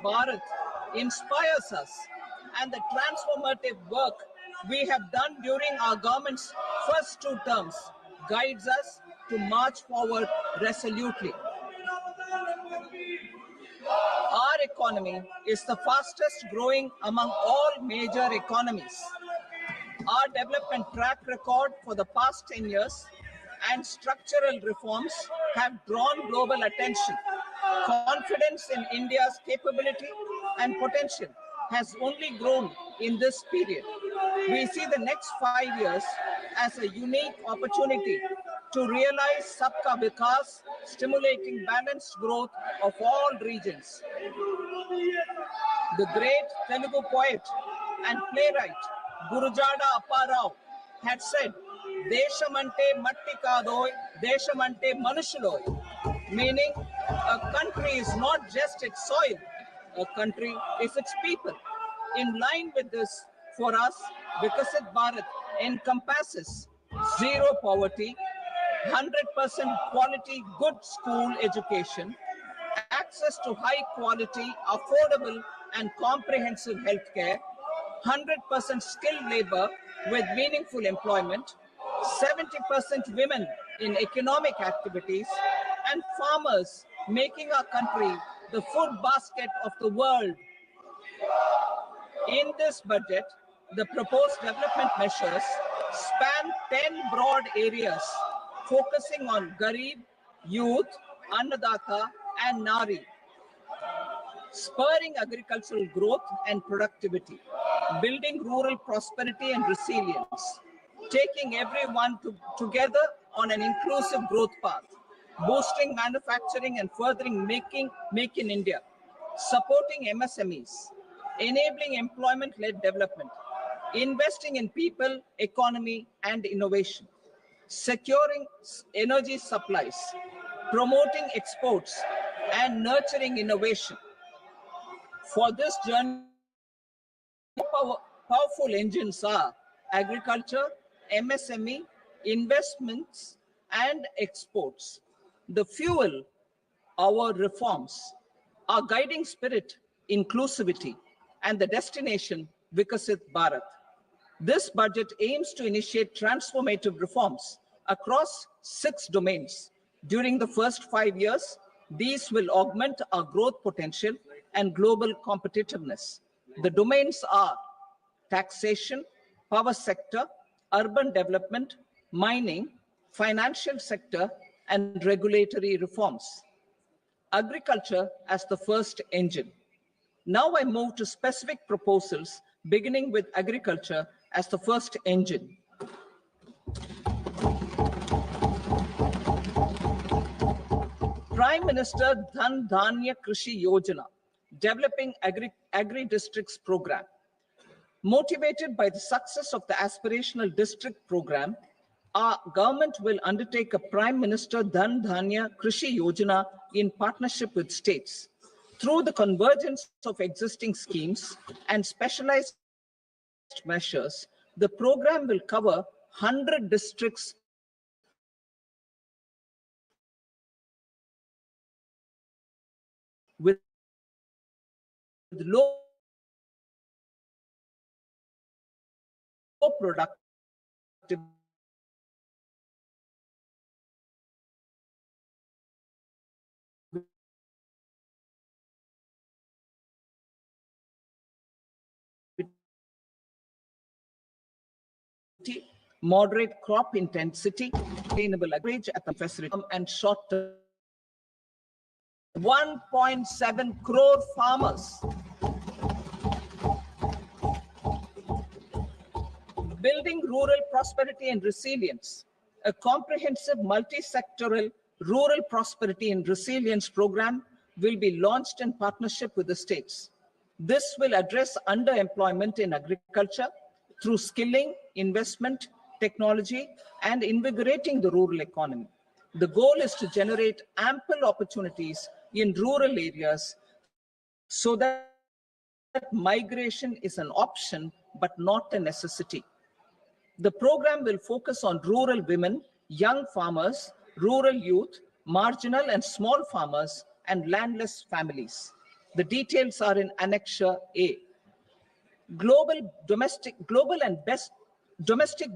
Bharat inspires us, and the transformative work we have done during our government's first 2 terms guides us to march forward resolutely. Our economy is the fastest growing among all major economies. Our development track record for the past 10 years and structural reforms have drawn global attention. Confidence in India's capability and potential has only grown in this period. We see the next 5 years as a unique opportunity to realize Sabka Vikas, stimulating balanced growth of all regions. The great Telugu poet and playwright Gurujada Apparao had said, "Deshamante matti kadoy, deshamante manushuloy," meaning a country is not just its soil, a country is its people. In line with this, for us, Vikasit Bharat encompasses zero poverty, 100% quality good school education, access to high quality, affordable and comprehensive healthcare, 100% skilled labor with meaningful employment, 70% women in economic activities, and farmers making our country the food basket of the world. In this budget, the proposed development measures span 10 broad areas, focusing on Garib, youth, Annadata, and Nari, spurring agricultural growth and productivity, building rural prosperity and resilience, taking everyone together on an inclusive growth path, boosting manufacturing and furthering Make in India, supporting MSMEs, enabling employment-led development, investing in people, economy, and innovation, securing energy supplies, promoting exports, and nurturing innovation. For this journey, powerful engines are agriculture, MSME, investments, and exports. The fuel, our reforms, our guiding spirit, inclusivity, and the destination, Vikasit Bharat. This budget aims to initiate transformative reforms across 6 domains. During the first 5 years, these will augment our growth potential and global competitiveness. The domains are taxation, power sector, urban development, mining, financial sector, and regulatory reforms. Agriculture as the first engine. Now I move to specific proposals, beginning with agriculture as the first engine. Prime Minister Dhan Dhanya Krishi Yojana, developing agri-districts program. Motivated by the success of the aspirational district program, our government will undertake a Prime Minister Dhan Dhanya Krishi Yojana in partnership with states. Through the convergence of existing schemes and specialized measures, the program will cover 100 districts with low productivity moderate crop intensity, sustainable average at the facility, and short-term. 1.7 crore farmers. Building rural prosperity and resilience. A comprehensive multi-sectoral rural prosperity and resilience program will be launched in partnership with the states. This will address underemployment in agriculture through skilling, investment, technology, and invigorating the rural economy. The goal is to generate ample opportunities in rural areas so that migration is an option but not a necessity. The program will focus on rural women, young farmers, rural youth, marginal and small farmers, and landless families. The details are in Annexure A. Domestic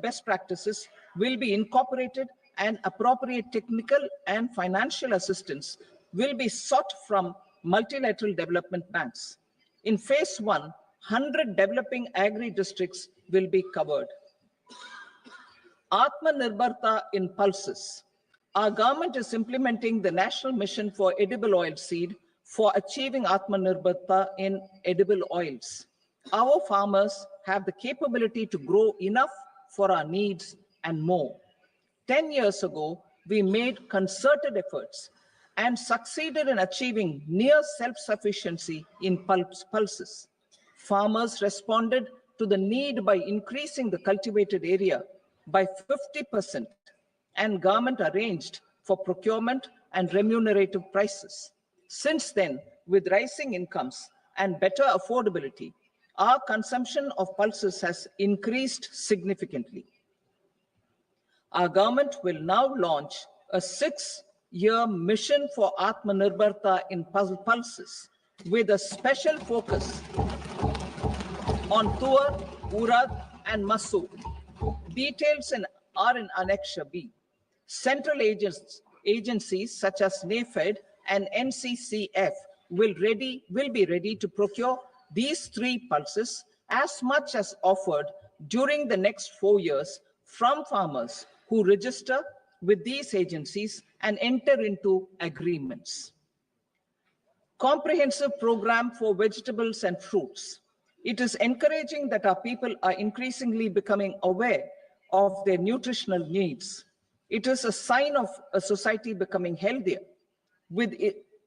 best practices will be incorporated, and appropriate technical and financial assistance will be sought from multilateral development banks. In phase 1, 100 developing agri-districts will be covered. Atmanirbharta in pulses. Our government is implementing the National Mission for Edible Oilseed for achieving Atmanirbharta in edible oils. Our farmers have the capability to grow enough for our needs and more. 10 years ago, we made concerted efforts and succeeded in achieving near self-sufficiency in pulses. Farmers responded to the need by increasing the cultivated area by 50%, and government arranged for procurement and remunerative prices. Since then, with rising incomes and better affordability, our consumption of pulses has increased significantly. Our government will now launch a 6-year mission for Atmanirbharta in pulses with a special focus on Tur, Urad, and Masoor. Details are in Annexure B. Central agencies such as NAFED and NCCF will be ready to procure these 3 pulses as much as offered during the next 4 years from farmers who register with these agencies and enter into agreements. Comprehensive program for vegetables and fruits. It is encouraging that our people are increasingly becoming aware of their nutritional needs. It is a sign of a society becoming healthier. With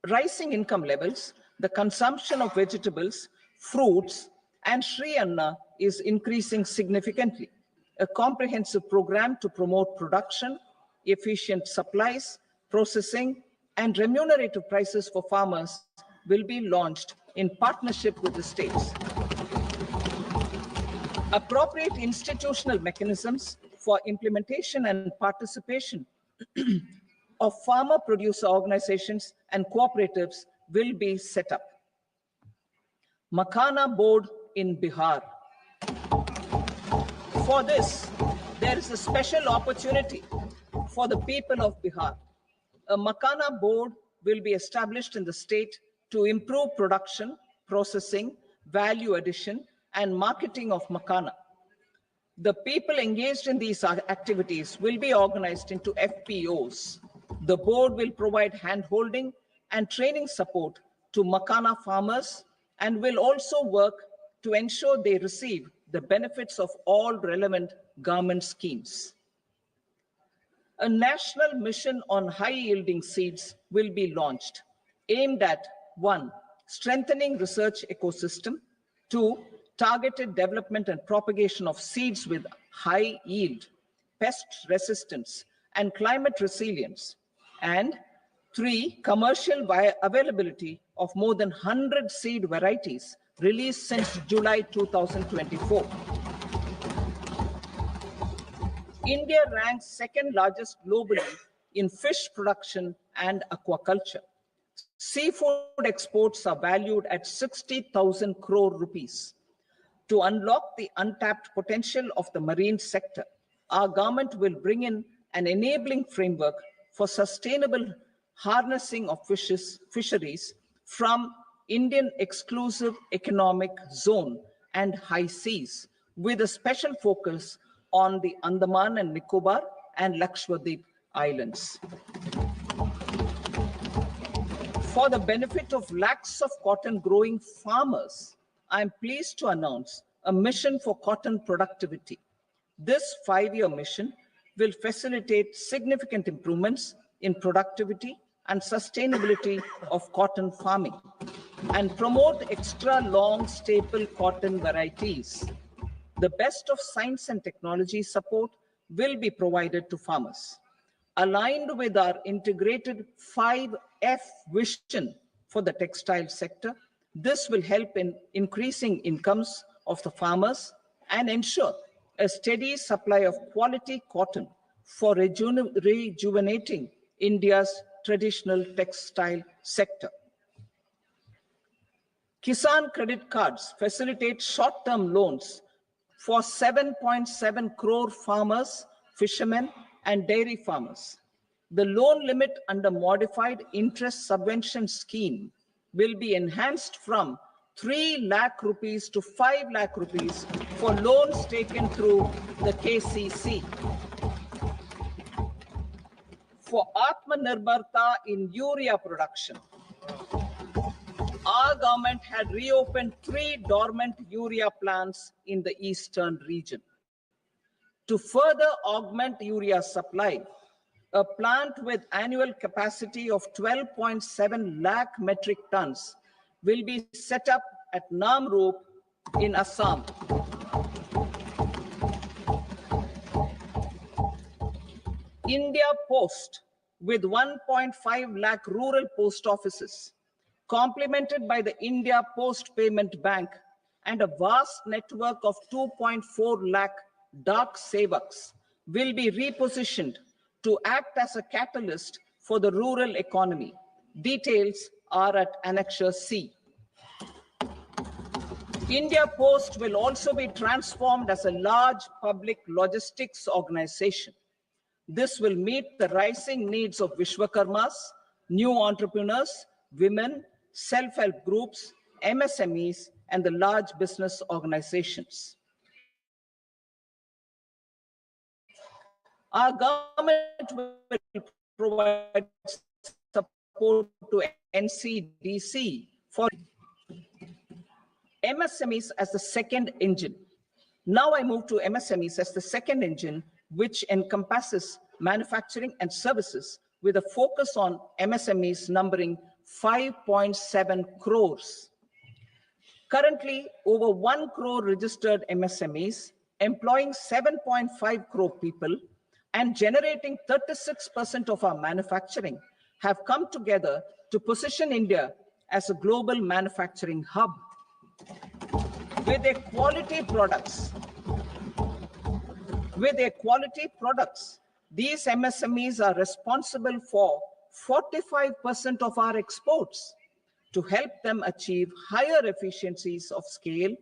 rising income levels, the consumption of vegetables, fruits, and Sri Anna is increasing significantly. A comprehensive program to promote production, efficient supplies, processing, and remunerative prices for farmers will be launched in partnership with the states. Appropriate institutional mechanisms for implementation and participation of farmer producer organizations and cooperatives will be set up. Makhana board in Bihar. For this, there is a special opportunity for the people of Bihar. A Makhana board will be established in the state to improve production, processing, value addition, and marketing of Makhana. The people engaged in these activities will be organized into FPOs. The board will provide hand-holding and training support to Makhana farmers and will also work to ensure they receive the benefits of all relevant government schemes. A national mission on high-yielding seeds will be launched, aimed at 1. Strengthening research ecosystem, 2. Targeted development and propagation of seeds with high yield, pest resistance, and climate resilience, and 3. Commercial availability of more than 100 seed varieties released since July 2024. India ranks second largest globally in fish production and aquaculture. Seafood exports are valued at 60,000 crore rupees. To unlock the untapped potential of the marine sector, our government will bring in an enabling framework for sustainable harnessing of fisheries from Indian exclusive economic zone and high seas, with a special focus on the Andaman and Nicobar and Lakshadweep Islands. For the benefit of lakhs of cotton growing farmers, I am pleased to announce a mission for cotton productivity. This 5-year mission will facilitate significant improvements in productivity and sustainability of cotton farming and promote extra long staple cotton varieties. The best of science and technology support will be provided to farmers. Aligned with our integrated 5F vision for the textile sector, this will help in increasing incomes of the farmers and ensure a steady supply of quality cotton for rejuvenating India's traditional textile sector. Kisan credit cards facilitate short-term loans for 7.7 crore farmers, fishermen, and dairy farmers. The loan limit under modified interest subvention scheme will be enhanced from 3 lakh rupees to 5 lakh rupees for loans taken through the KCC. For Atmanirbharta in urea production, our government had reopened 3 dormant urea plants in the eastern region. To further augment urea supply, a plant with annual capacity of 12.7 lakh metric tons will be set up at Namrup in Assam. India Post, with 1.5 lakh rural post offices, complemented by the India Post Payment Bank and a vast network of 2.4 lakh Dak Sevaks, will be repositioned to act as a catalyst for the rural economy. Details are at Annexure C. India Post will also be transformed as a large public logistics organization. This will meet the rising needs of Vishwakarmas, new entrepreneurs, women, self-help groups, MSMEs, and the large business organizations. Our government will provide support to NCDC for MSMEs as the second engine. Now I move to MSMEs as the second engine, which encompasses manufacturing and services with a focus on MSMEs numbering 5.7 crores. Currently, over 1 crore registered MSMEs, employing 7.5 crore people and generating 36% of our manufacturing, have come together to position India as a global manufacturing hub. With their quality products, these MSMEs are responsible for 45% of our exports. To help them achieve higher efficiencies of scale,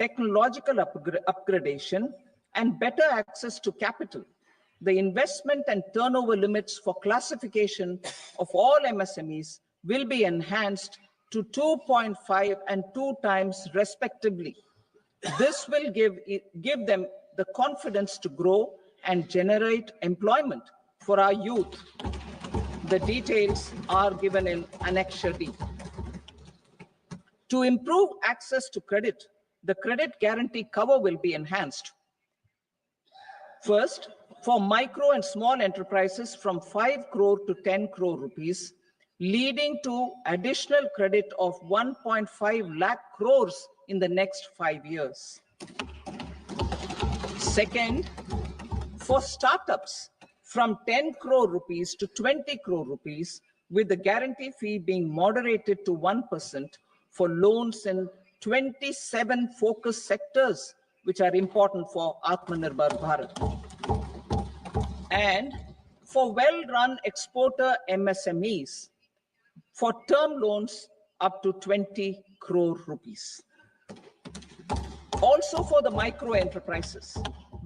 technological upgradation, and better access to capital, the investment and turnover limits for classification of all MSMEs will be enhanced to 2.5 and 2 times respectively. This will give them the confidence to grow and generate employment for our youth. The details are given in Annexure D. To improve access to credit, the credit guarantee cover will be enhanced. First, for micro and small enterprises from 5 crore to 10 crore rupees, leading to additional credit of 1.5 lakh crores in the next 5 years. Second, for startups from 10 crore rupees to 20 crore rupees, with the guarantee fee being moderated to 1% for loans in 27 focus sectors, which are important for Atmanirbhar Bharat. And for well-run exporter MSMEs, for term loans up to 20 crore rupees. Also for the micro enterprises,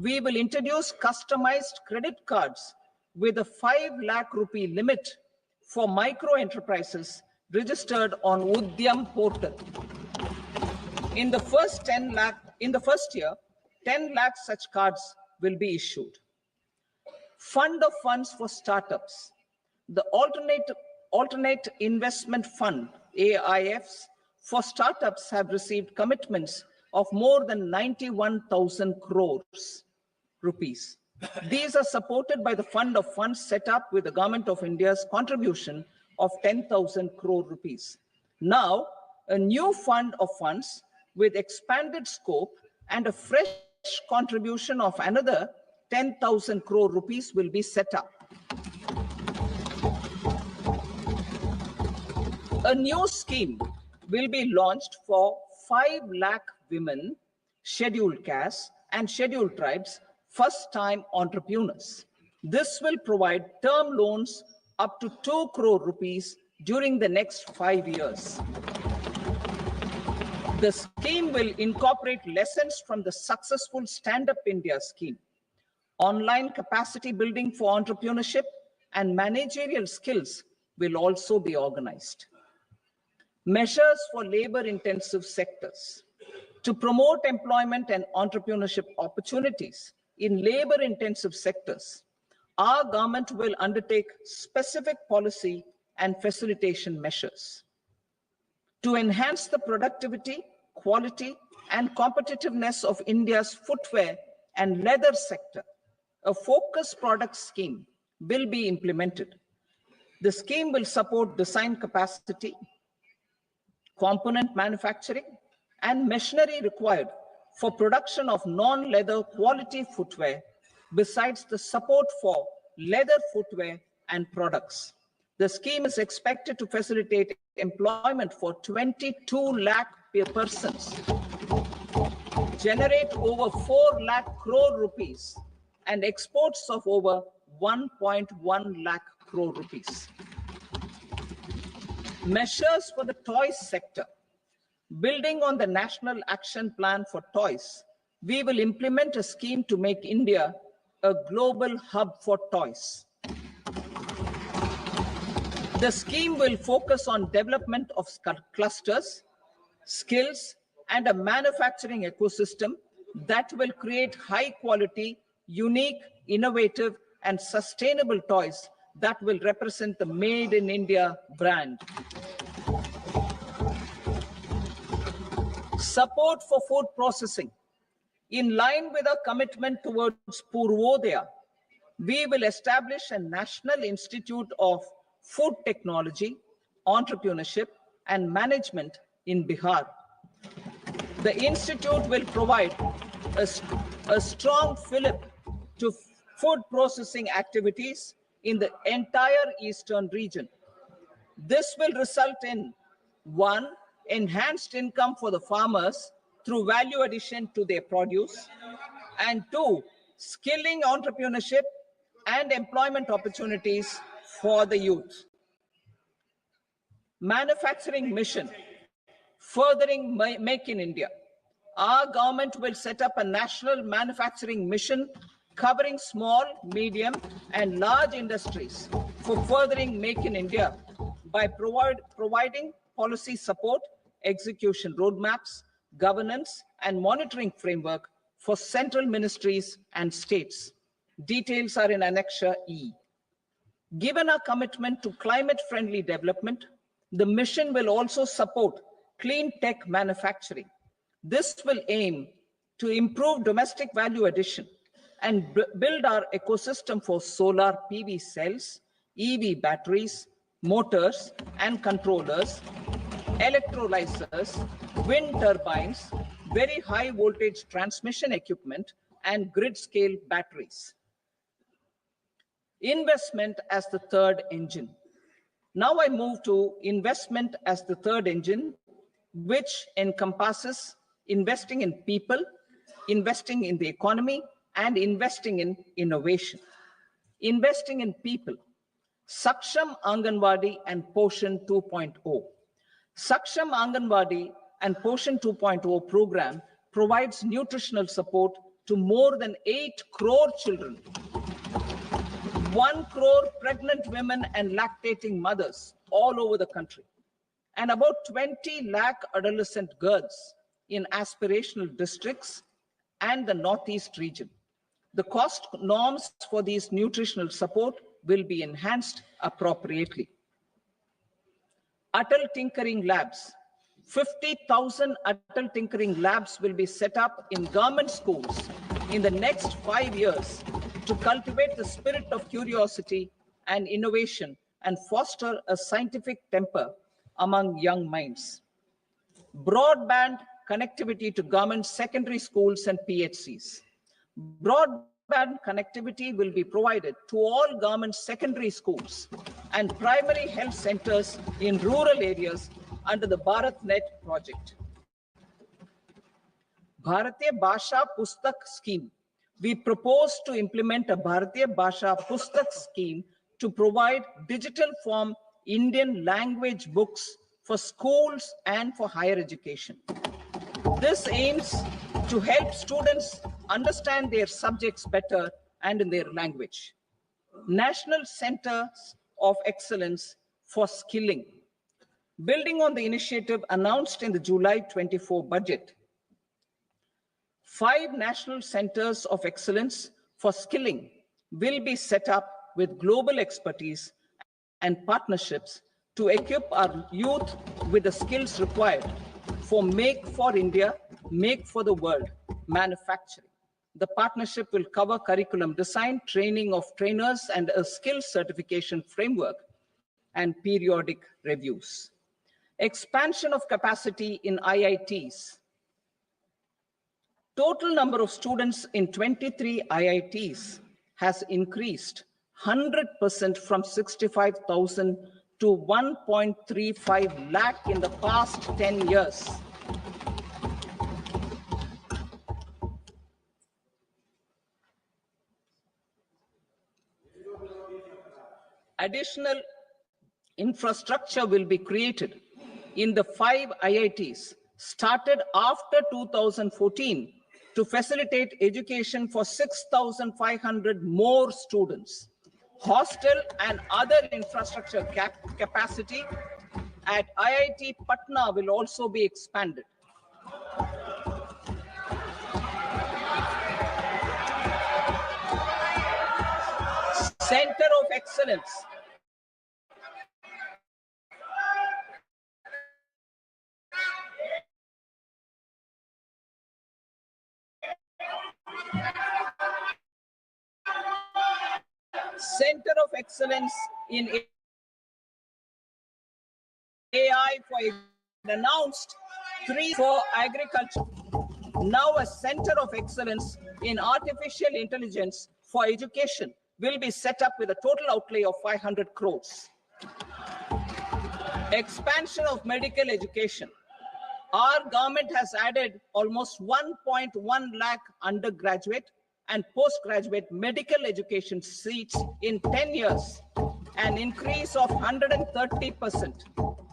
we will introduce customized credit cards with a 5 lakh rupee limit for micro enterprises registered on Udyam portal. In the first year, 10 lakh such cards will be issued. Fund of funds for startups. The alternate investment fund, AIFs, for startups have received commitments of more than 91,000 crores rupees. These are supported by the fund of funds set up with the Government of India's contribution of 10,000 crore rupees. Now, a new fund of funds with expanded scope and a fresh contribution of another 10,000 crore rupees will be set up. A new scheme will be launched for 5 lakh women, scheduled castes, and scheduled tribes, first-time entrepreneurs. This will provide term loans up to 2 crore rupees during the next 5 years. The scheme will incorporate lessons from the successful Stand Up India scheme. Online capacity building for entrepreneurship and managerial skills will also be organized. Measures for labor-intensive sectors. To promote employment and entrepreneurship opportunities in labor-intensive sectors, our government will undertake specific policy and facilitation measures. To enhance the productivity, quality, and competitiveness of India's footwear and leather sector, a focused product scheme will be implemented. The scheme will support design capacity, component manufacturing, and machinery required for production of non-leather quality footwear, besides the support for leather footwear and products. The scheme is expected to facilitate employment for 22 lakh persons, generate over 4 lakh crore rupees, and exports of over 1.1 lakh crore rupees. Measures for the toys sector. Building on the National Action Plan for Toys, we will implement a scheme to make India a global hub for toys. The scheme will focus on development of clusters, skills, and a manufacturing ecosystem that will create high quality, unique, innovative, and sustainable toys that will represent the Made in India brand. Support for food processing. In line with our commitment towards Purvodaya, we will establish a National Institute of Food Technology, Entrepreneurship, and Management in Bihar. The institute will provide a strong fillip to food processing activities in the entire eastern region. This will result in 1. Enhanced income for the farmers through value addition to their produce, and 2. Skilling entrepreneurship and employment opportunities for the youth. Manufacturing mission, furthering Make in India. Our government will set up a national manufacturing mission covering small, medium, and large industries for furthering Make in India by providing policy support, execution roadmaps, governance, and monitoring framework for central ministries and states. Details are in Annexure E. Given our commitment to climate-friendly development, the mission will also support clean tech manufacturing. This will aim to improve domestic value addition and build our ecosystem for solar PV cells, EV batteries, motors and controllers, electrolyzers, wind turbines, very high voltage transmission equipment, and grid scale batteries. Investment as the third engine. Now I move to investment as the third engine, which encompasses investing in people, investing in the economy, and investing in innovation. Investing in people. Saksham Anganwadi and Poshan 2.0. Saksham Anganwadi and Poshan 2.0 program provides nutritional support to more than 8 crore children, 1 crore pregnant women and lactating mothers all over the country, and about 20 lakh adolescent girls in aspirational districts and the Northeast region. The cost norms for these nutritional support will be enhanced appropriately. Atal Tinkering Labs. 50,000 Atal Tinkering Labs will be set up in government schools in the next 5 years to cultivate the spirit of curiosity and innovation and foster a scientific temper among young minds. Broadband connectivity to government secondary schools and PHCs. Broadband connectivity will be provided to all government secondary schools and primary health centers in rural areas under the BharatNet project. Bharatiya Bhasha Pustak scheme. We propose to implement a Bharatiya Bhasha Pustak scheme to provide digital form Indian language books for schools and for higher education. This aims to help students understand their subjects better and in their language. National Centers of Excellence for Skilling. Building on the initiative announced in the July 24 budget, 5 national centers of excellence for skilling will be set up with global expertise and partnerships to equip our youth with the skills required for Make for India, Make for the World manufacturing. The partnership will cover curriculum design, training of trainers, and a skills certification framework and periodic reviews. Expansion of capacity in IITs. Total number of students in 23 IITs has increased 100% from 65,000 to 1.35 lakh in the past 10 years. Additional infrastructure will be created in the 5 IITs started after 2014 to facilitate education for 6,500 more students. Hostel and other infrastructure capacity at IIT Patna will also be expanded. Center of Excellence. Center of Excellence in AI for announced 3 for agriculture. Now a Center of Excellence in Artificial Intelligence for education will be set up with a total outlay of 500 crores. Expansion of medical education. Our government has added almost 1.1 lakh undergraduate and postgraduate medical education seats in 10 years, an increase of 130%.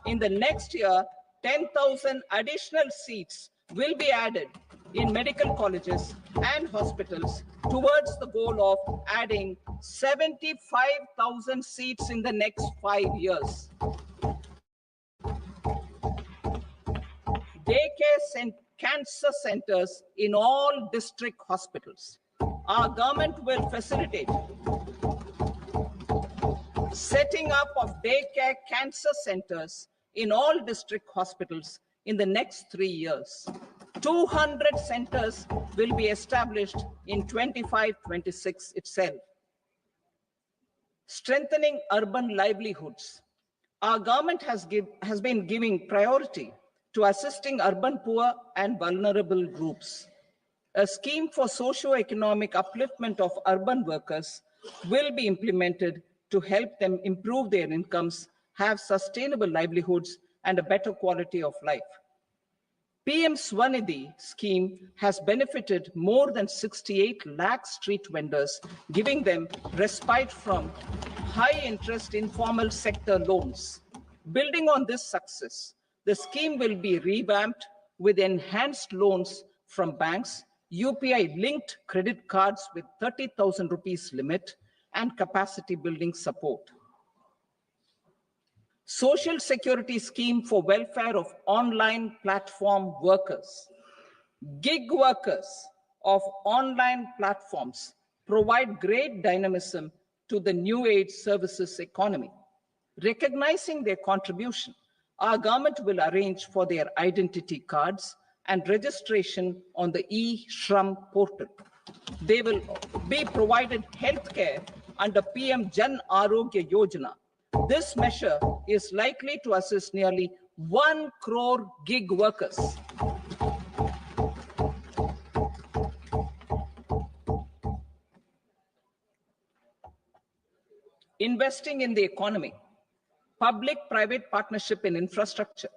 In the next year, 10,000 additional seats will be added in medical colleges and hospitals towards the goal of adding 75,000 seats in the next 5 years. Daycare cancer centers in all district hospitals. Our government will facilitate setting up of daycare cancer centers in all district hospitals in the next 3 years. 200 centers will be established in 25-26 itself. Strengthening urban livelihoods. Our government has been giving priority to assisting urban poor and vulnerable groups. A scheme for socio-economic upliftment of urban workers will be implemented to help them improve their incomes, have sustainable livelihoods, and a better quality of life. PM Swanidhi scheme has benefited more than 68 lakh street vendors, giving them respite from high interest informal sector loans. Building on this success, the scheme will be revamped with enhanced loans from banks, UPI-linked credit cards with 30,000 rupees limit, and capacity building support. Social Security Scheme for welfare of online platform workers. Gig workers of online platforms provide great dynamism to the new age services economy. Recognizing their contribution, our government will arrange for their identity cards and registration on the e-Shram portal. They will be provided healthcare under PM Jan Arogya Yojana. This measure is likely to assist nearly 1 crore gig workers. Investing in the economy. Public-private partnership in infrastructure.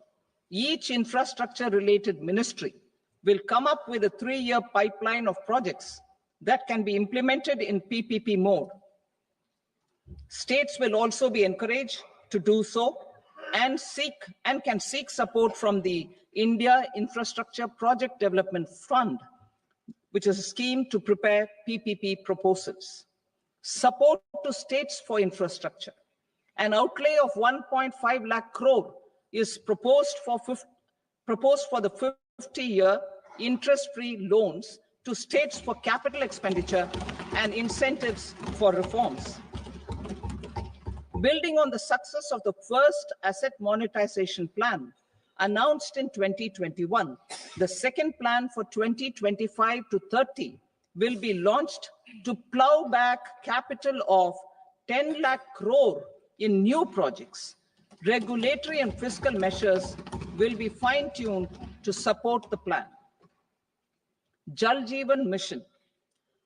Each infrastructure-related ministry will come up with a 3-year pipeline of projects that can be implemented in PPP mode. States will also be encouraged to do so. and can seek support from the India Infrastructure Project Development Fund, which is a scheme to prepare PPP proposals. Support to states for infrastructure. An outlay of 1.5 lakh crore is proposed for the 50-year interest-free loans to states for capital expenditure and incentives for reforms. Building on the success of the first asset monetization plan announced in 2021, the second plan for 2025 to 30 will be launched to plow back capital of 10 lakh crore in new projects. Regulatory and fiscal measures will be fine-tuned to support the plan. Jal Jeevan Mission.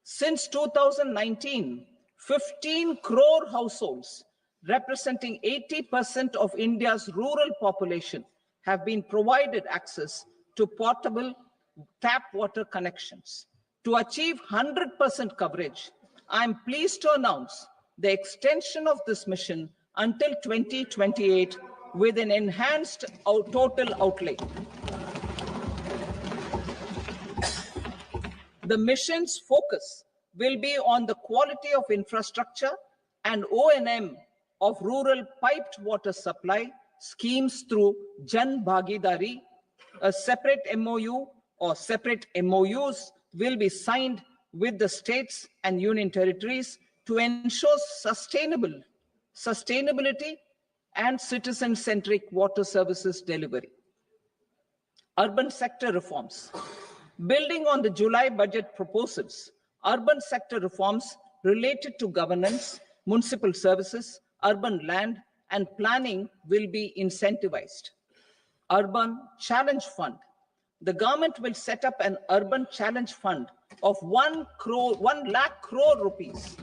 Since 2019, 15 crore households, representing 80% of India's rural population, have been provided access to portable tap water connections. To achieve 100% coverage, I am pleased to announce the extension of this mission until 2028 with an enhanced total outlay. The mission's focus will be on the quality of infrastructure and O&M of rural piped water supply schemes through Jan Bhagidari. A separate MOU or separate MOUs will be signed with the states and union territories to ensure sustainability and citizen-centric water services delivery. Urban sector reforms. Building on the July budget proposals, urban sector reforms related to governance, municipal services, urban land, and planning will be incentivized. Urban Challenge Fund. The government will set up an Urban Challenge Fund of 1 lakh crore rupees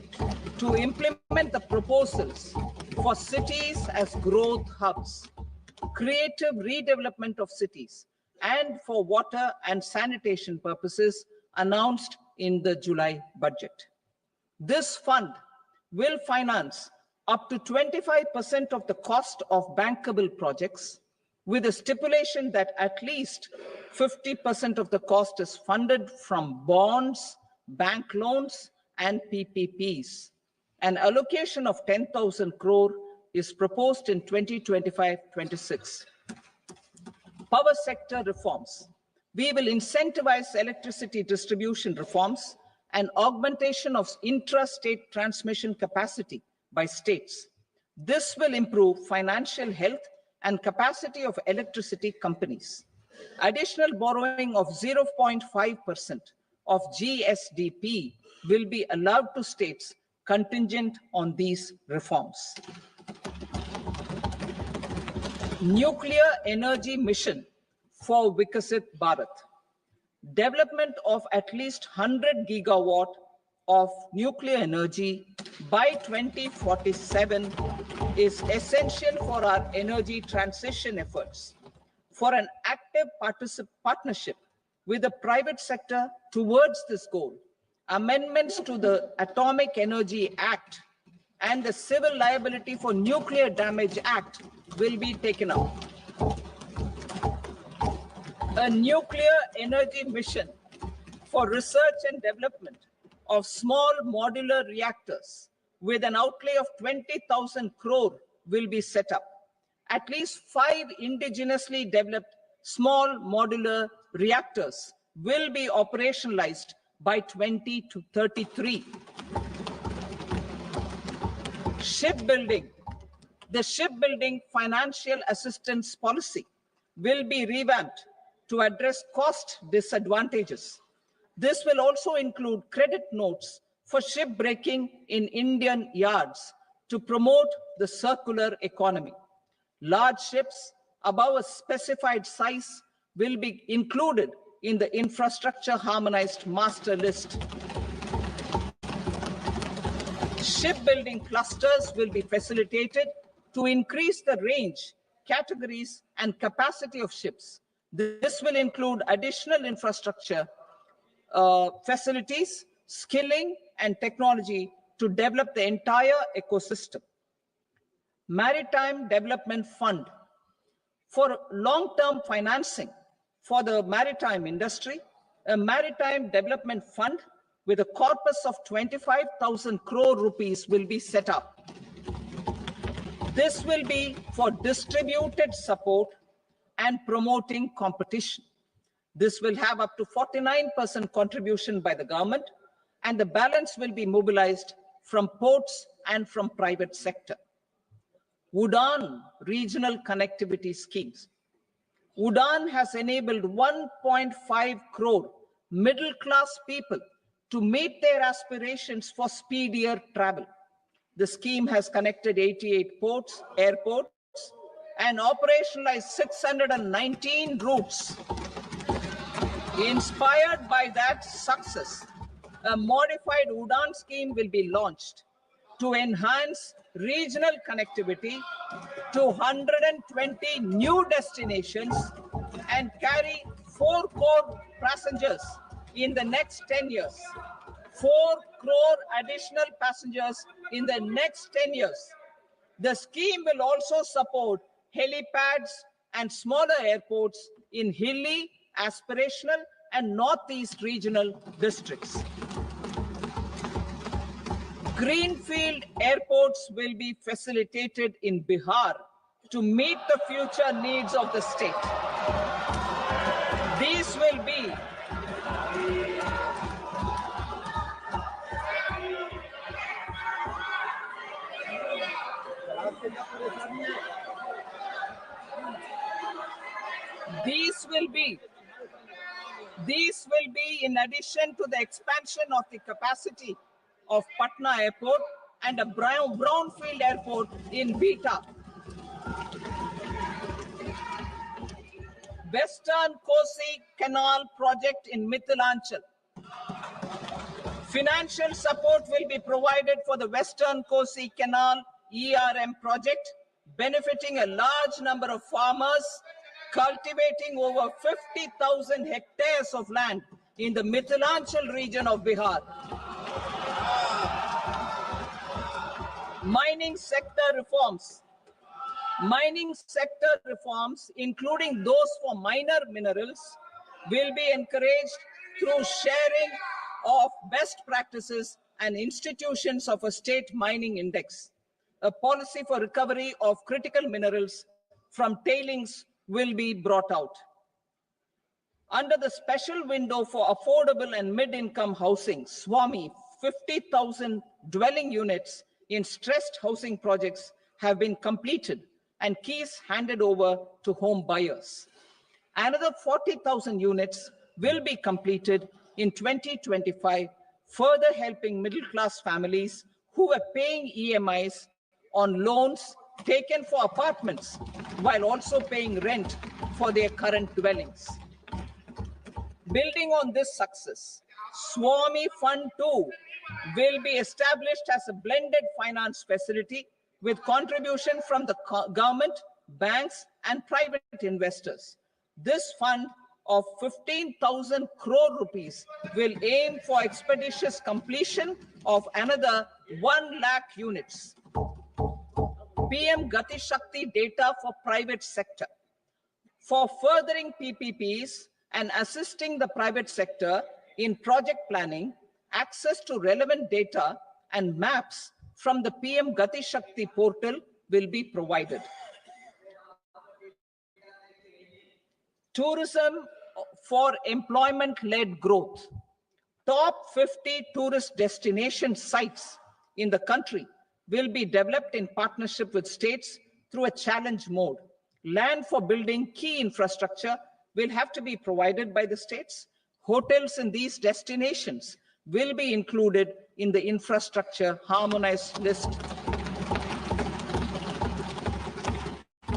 to implement the proposals for cities as growth hubs, creative redevelopment of cities, and for water and sanitation purposes announced in the July budget. This fund will finance up to 25% of the cost of bankable projects, with a stipulation that at least 50% of the cost is funded from bonds, bank loans, and PPPs. An allocation of 10,000 crore is proposed in 2025-26. Power sector reforms. We will incentivize electricity distribution reforms and augmentation of intrastate transmission capacity by states. This will improve financial health and capacity of electricity companies. Additional borrowing of 0.5% of GSDP will be allowed to states contingent on these reforms. Nuclear energy mission for Vikasit Bharat. Development of at least 100 gigawatt of nuclear energy by 2047 is essential for our energy transition efforts. For an active partnership with the private sector towards this goal, amendments to the Atomic Energy Act and the Civil Liability for Nuclear Damage Act will be taken up. A nuclear energy mission for research and development of small modular reactors with an outlay of 20,000 crore will be set up. At least 5 indigenously developed small modular reactors will be operationalized by 2033. Shipbuilding. The shipbuilding financial assistance policy will be revamped to address cost disadvantages. This will also include credit notes for shipbreaking in Indian yards to promote the circular economy. Large ships above a specified size will be included in the infrastructure harmonized master list. Shipbuilding clusters will be facilitated to increase the range, categories, and capacity of ships. This will include additional infrastructure, facilities, skilling, and technology to develop the entire ecosystem. Maritime Development Fund For long-term financing for the maritime industry, a maritime development fund with a corpus of 25,000 crore rupees will be set up. This will be for distributed support and promoting competition. This will have up to 49% contribution by the government, and the balance will be mobilized from ports and from private sector. UDAN regional connectivity schemes. UDAN has enabled 1.5 crore middle-class people to meet their aspirations for speedier travel. The scheme has connected 88 airports, and operationalized 619 routes. Inspired by that success, a modified UDAN scheme will be launched to enhance regional connectivity to 120 new destinations and carry 4 crore passengers in the next 10 years. 4 crore additional passengers in the next 10 years. The scheme will also support helipads and smaller airports in hilly, aspirational, and northeast regional districts. Greenfield airports will be facilitated in Bihar to meet the future needs of the state. These will be in addition to the expansion of the capacity of Patna Airport and a brownfield airport in Beta. Western Kosi Canal project in Mithilanchal. Financial support will be provided for the Western Kosi Canal ERM project, benefiting a large number of farmers cultivating over 50,000 hectares of land in the Mithilanchal region of Bihar. Mining sector reforms. Mining sector reforms, including those for minor minerals, will be encouraged through sharing of best practices and institutions of a state mining index. A policy for recovery of critical minerals from tailings will be brought out. Under the special window for affordable and mid-income housing, SWAMI, 50,000 dwelling units in stressed housing projects have been completed and keys handed over to home buyers. Another 40,000 units will be completed in 2025, further helping middle-class families who are paying EMIs on loans taken for apartments while also paying rent for their current dwellings. Building on this success, SWAMI Fund 2 will be established as a blended finance facility with contribution from the government, banks, and private investors. This fund of 15,000 crore rupees will aim for expeditious completion of another 1 lakh units. PM Gati Shakti data for private sector. For furthering PPPs and assisting the private sector in project planning, access to relevant data and maps from the PM Gati Shakti portal will be provided. Tourism for employment-led growth. Top 50 tourist destination sites in the country will be developed in partnership with states through a challenge mode. Land for building key infrastructure will have to be provided by the states. Hotels in these destinations will be included in the infrastructure harmonized list.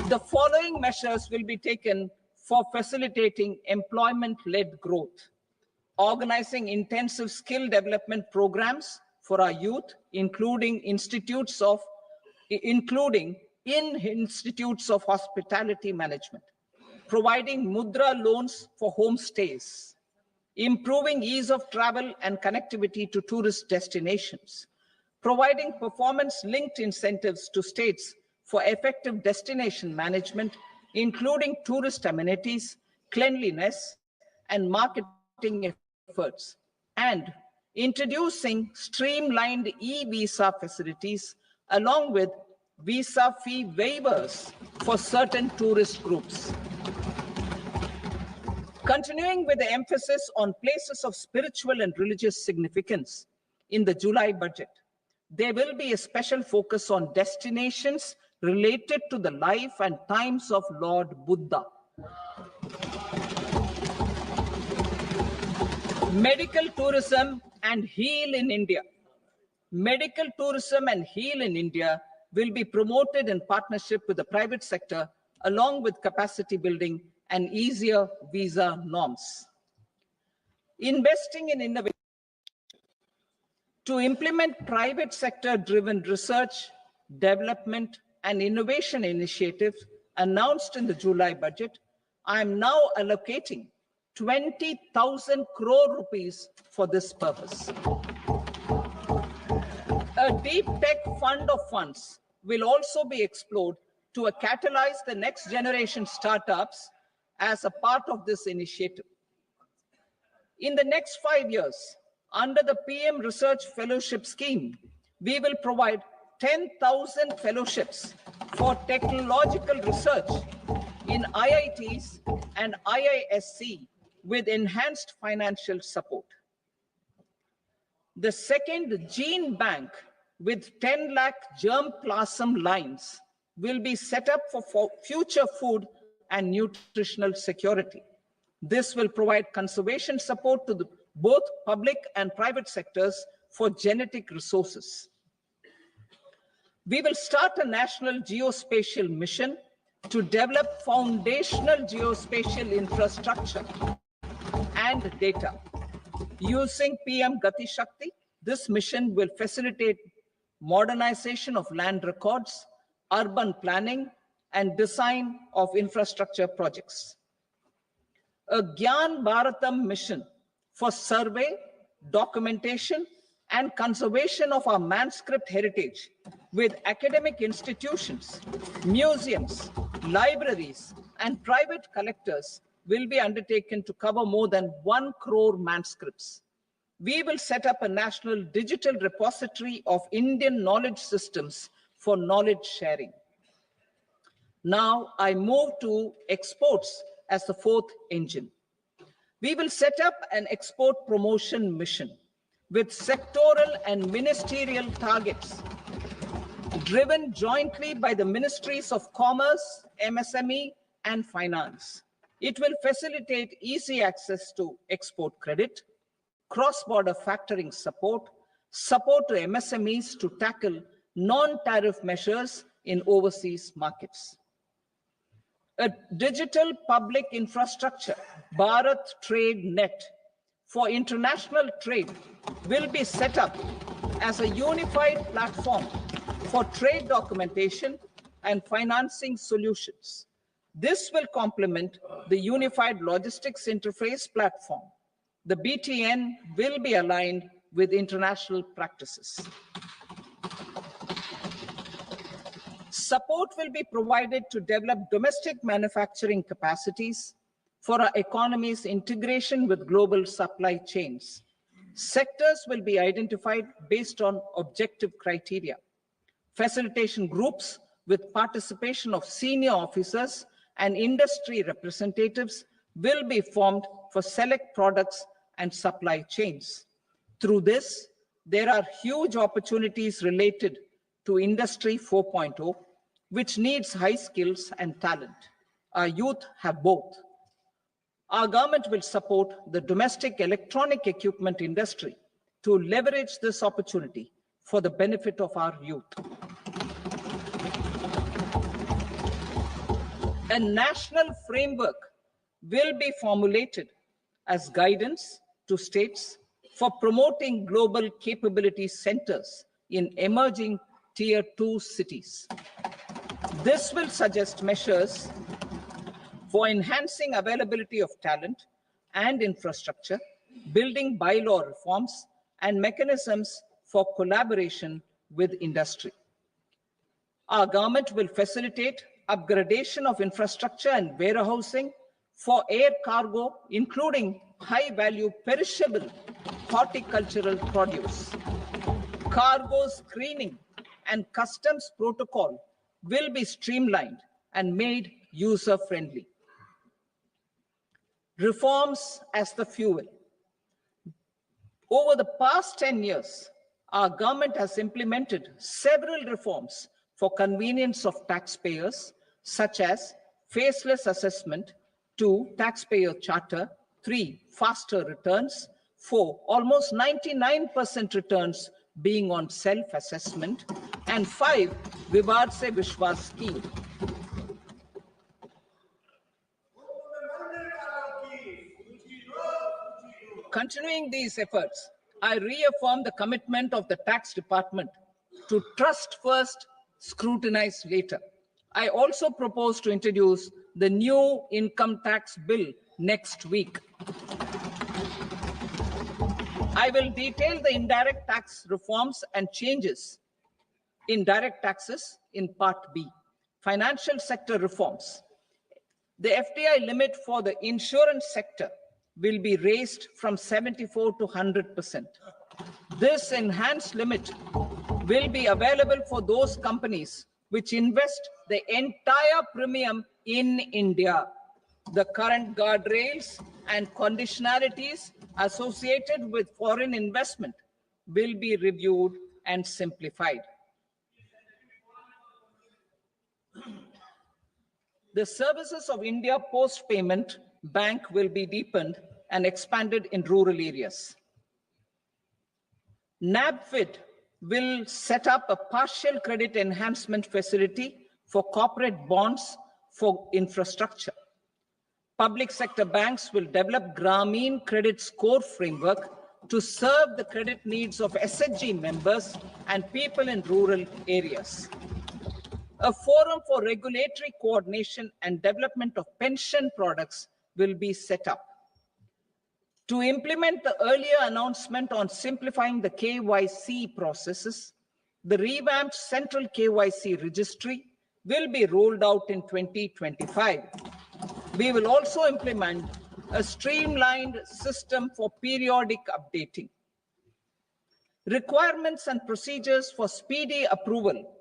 The following measures will be taken for facilitating employment-led growth. Organizing intensive skill development programs for our youth, including in institutes of hospitality management. Providing mudra loans for homestays. Improving ease of travel and connectivity to tourist destinations. Providing performance-linked incentives to states for effective destination management including tourist amenities, cleanliness, and marketing efforts, and introducing streamlined e-visa facilities along with visa fee waivers for certain tourist groups. Continuing with the emphasis on places of spiritual and religious significance in the July budget, there will be a special focus on destinations related to the life and times of Lord Buddha. Medical tourism and heal in India. Medical tourism and heal in India will be promoted in partnership with the private sector, along with capacity building and easier visa norms. Investing in innovation. To implement private sector-driven research, development, and innovation initiatives announced in the July budget, I am now allocating 20,000 crore rupees for this purpose. A deep tech fund of funds will also be explored to catalyze the next generation startups as a part of this initiative. In the next 5 years, under the PM Research Fellowship Scheme, we will provide 10,000 fellowships for technological research in IITs and IISc with enhanced financial support. The second gene bank with 10 lakh germplasm lines will be set up for future food and nutritional security. This will provide conservation support to both public and private sectors for genetic resources. We will start a national geospatial mission to develop foundational geospatial infrastructure and data. Using PM Gati Shakti, this mission will facilitate modernization of land records, urban planning, and design of infrastructure projects. A Gyan Bharatam mission for survey, documentation, and conservation of our manuscript heritage with academic institutions, museums, libraries, and private collectors will be undertaken to cover more than 1 crore manuscripts. We will set up a national digital repository of Indian knowledge systems for knowledge sharing. Now I move to exports as the fourth engine. We will set up an export promotion mission with sectoral and ministerial targets driven jointly by the Ministries of Commerce, MSME, and Finance. It will facilitate easy access to export credit, cross-border factoring support, support to MSMEs to tackle non-tariff measures in overseas markets. A digital public infrastructure, Bharat Trade Net, for international trade will be set up as a unified platform for trade documentation and financing solutions. This will complement the Unified Logistics Interface platform. The BTN will be aligned with international practices. Support will be provided to develop domestic manufacturing capacities for our economy's integration with global supply chains. Sectors will be identified based on objective criteria. Facilitation groups with participation of senior officers and industry representatives will be formed for select products and supply chains. Through this, there are huge opportunities related to Industry 4.0, which needs high skills and talent. Our youth have both. Our government will support the domestic electronic equipment industry to leverage this opportunity for the benefit of our youth. A national framework will be formulated as guidance to states for promoting global capability centers in emerging Tier 2 cities. This will suggest measures for enhancing availability of talent and infrastructure, building bylaw reforms, and mechanisms for collaboration with industry. Our government will facilitate upgradation of infrastructure and warehousing for air cargo, including high-value perishable horticultural produce. Cargo screening and customs protocol will be streamlined and made user-friendly. Reforms as the fuel. Over the past 10 years, our government has implemented several reforms for convenience of taxpayers, such as faceless assessment, 2, taxpayer charter, 3, faster returns, 4, almost 99% returns being on self-assessment, and 5, Vivad Se Vishwas scheme. Continuing these efforts, I reaffirm the commitment of the tax department to trust first, scrutinize later. I also propose to introduce the new income tax bill next week. I will detail the indirect tax reforms and changes in direct taxes in Part B. Financial sector reforms. The FDI limit for the insurance sector will be raised from 74 to 100%. This enhanced limit will be available for those companies which invest the entire premium in India. The current guardrails and conditionalities associated with foreign investment will be reviewed and simplified. The services of India Post Payment Bank will be deepened and expanded in rural areas. NABFID will set up a partial credit enhancement facility for corporate bonds for infrastructure. Public sector banks will develop Grameen Credit Score Framework to serve the credit needs of SHG members and people in rural areas. A forum for regulatory coordination and development of pension products will be set up. To implement the earlier announcement on simplifying the KYC processes, the revamped central KYC registry will be rolled out in 2025. We will also implement a streamlined system for periodic updating. Requirements and procedures for speedy approval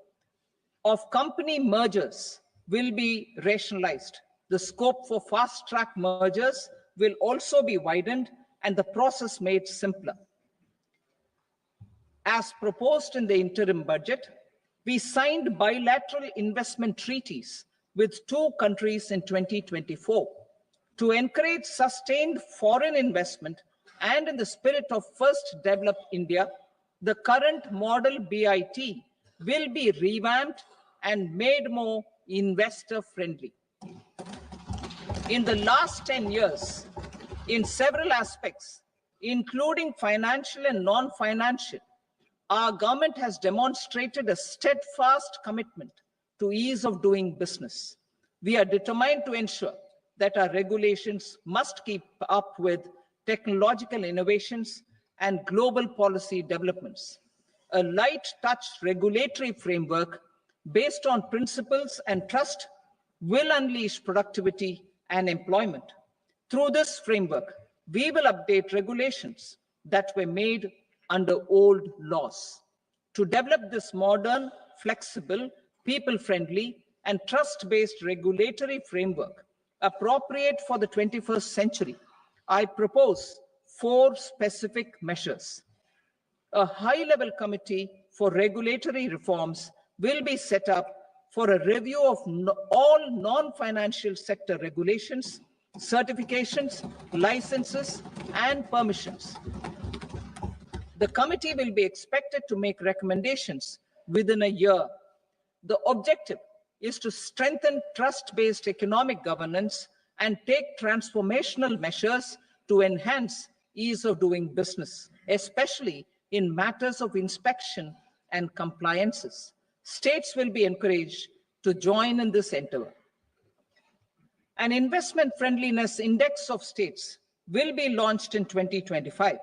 of company mergers will be rationalized. The scope for fast-track mergers will also be widened and the process made simpler. As proposed in the interim budget, we signed bilateral investment treaties with 2 countries in 2024 to encourage sustained foreign investment, and in the spirit of First Develop India, the current model BIT will be revamped and made more investor-friendly. In the last 10 years, in several aspects, including financial and non-financial, our government has demonstrated a steadfast commitment to ease of doing business. We are determined to ensure that our regulations must keep up with technological innovations and global policy developments. A light-touch regulatory framework based on principles and trust will unleash productivity and employment. Through this framework, we will update regulations that were made under old laws. To develop this modern, flexible, people-friendly, and trust-based regulatory framework appropriate for the 21st century, I propose 4 specific measures. A high-level committee for regulatory reforms will be set up for a review of all non-financial sector regulations, certifications, licenses, and permissions. The committee will be expected to make recommendations within a year. The objective is to strengthen trust-based economic governance and take transformational measures to enhance ease of doing business, especially in matters of inspection and compliances. States will be encouraged to join in this endeavor. An investment friendliness index of states will be launched in 2025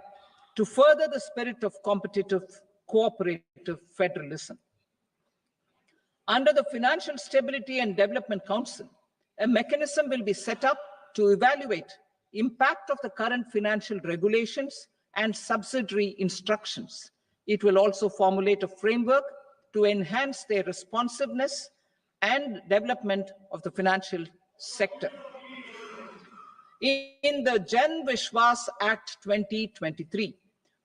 to further the spirit of competitive, cooperative federalism. Under the Financial Stability and Development Council, a mechanism will be set up to evaluate impact of the current financial regulations and subsidiary instructions. It will also formulate a framework to enhance their responsiveness and development of the financial sector. In the Jan Vishwas Act 2023,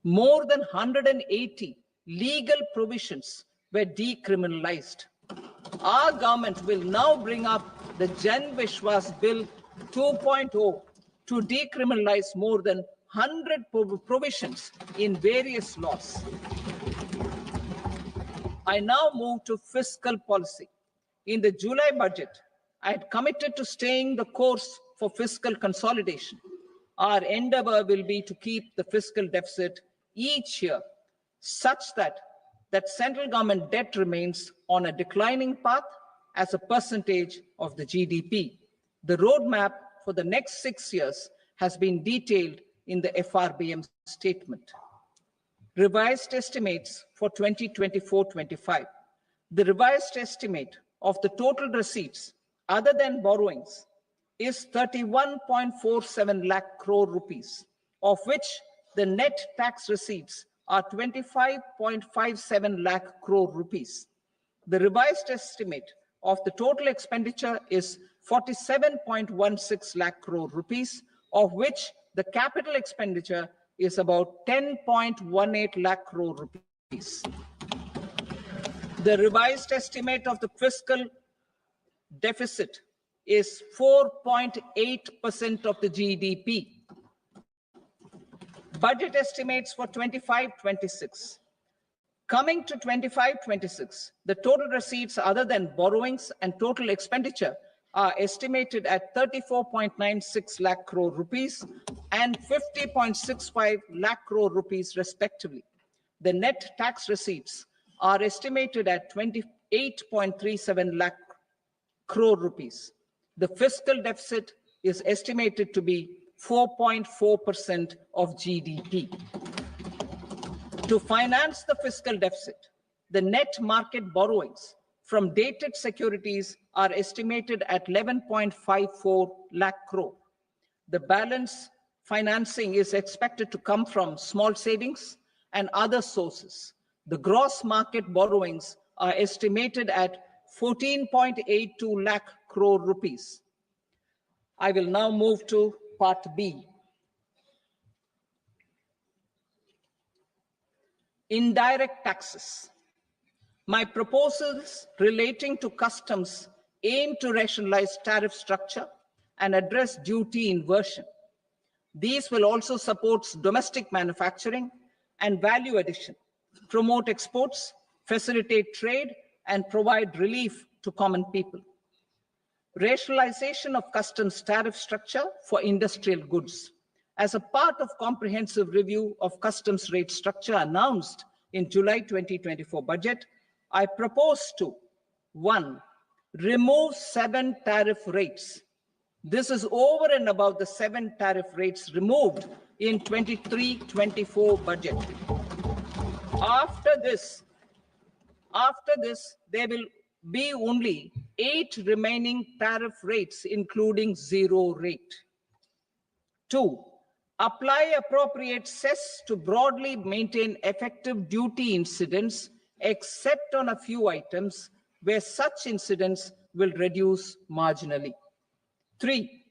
more than 180 legal provisions were decriminalized. Our government will now bring up the Jan Vishwas Bill 2.0 to decriminalize more than 100 provisions in various laws. I now move to fiscal policy. In the July budget, I had committed to staying the course for fiscal consolidation. Our endeavor will be to keep the fiscal deficit each year such that central government debt remains on a declining path as a percentage of the GDP. The roadmap for the next 6 years has been detailed in the FRBM statement. Revised estimates for 2024-25. The revised estimate of the total receipts other than borrowings is 31.47 lakh crore rupees, of which the net tax receipts are 25.57 lakh crore rupees. The revised estimate of the total expenditure is 47.16 lakh crore rupees, of which the capital expenditure is about 10.18 lakh crore rupees. The revised estimate of the fiscal deficit is 4.8% of the GDP. Budget estimates for 25-26. Coming to 25-26, the total receipts other than borrowings and total expenditure are estimated at 34.96 lakh crore rupees and 50.65 lakh crore rupees respectively. The net tax receipts are estimated at 28.37 lakh crore rupees. The fiscal deficit is estimated to be 4.4% of GDP. To finance the fiscal deficit, the net market borrowings from dated securities are estimated at 11.54 lakh crore. The balance financing is expected to come from small savings and other sources. The gross market borrowings are estimated at 14.82 lakh crore rupees. I will now move to Part B. Indirect taxes. My proposals relating to customs aim to rationalize tariff structure and address duty inversion. These will also support domestic manufacturing and value addition, promote exports, facilitate trade, and provide relief to common people. Rationalization of customs tariff structure for industrial goods. As a part of comprehensive review of customs rate structure announced in July 2024 budget, I propose to 1. Remove 7 tariff rates. This is over and above the 7 tariff rates removed in 23-24 budget. After this, there will be only 8 remaining tariff rates, including 0 rate. 2. Apply appropriate cess to broadly maintain effective duty incidence, except on a few items where such incidence will reduce marginally. 3.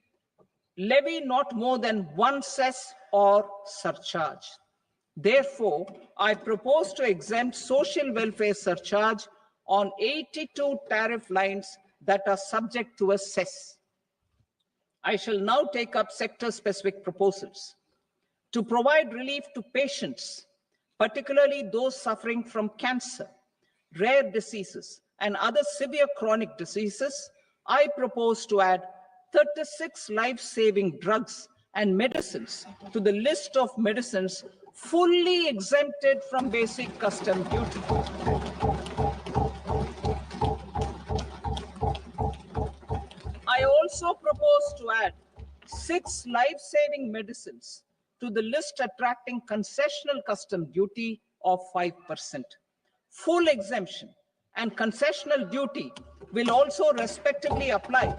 Levy not more than 1 cess or surcharge. Therefore, I propose to exempt social welfare surcharge on 82 tariff lines that are subject to a cess. I shall now take up sector-specific proposals. To provide relief to patients, particularly those suffering from cancer, rare diseases, and other severe chronic diseases, I propose to add 36 life-saving drugs and medicines to the list of medicines fully exempted from basic custom duty. I also propose to add 6 life-saving medicines to the list attracting concessional custom duty of 5%. Full exemption and concessional duty will also respectively apply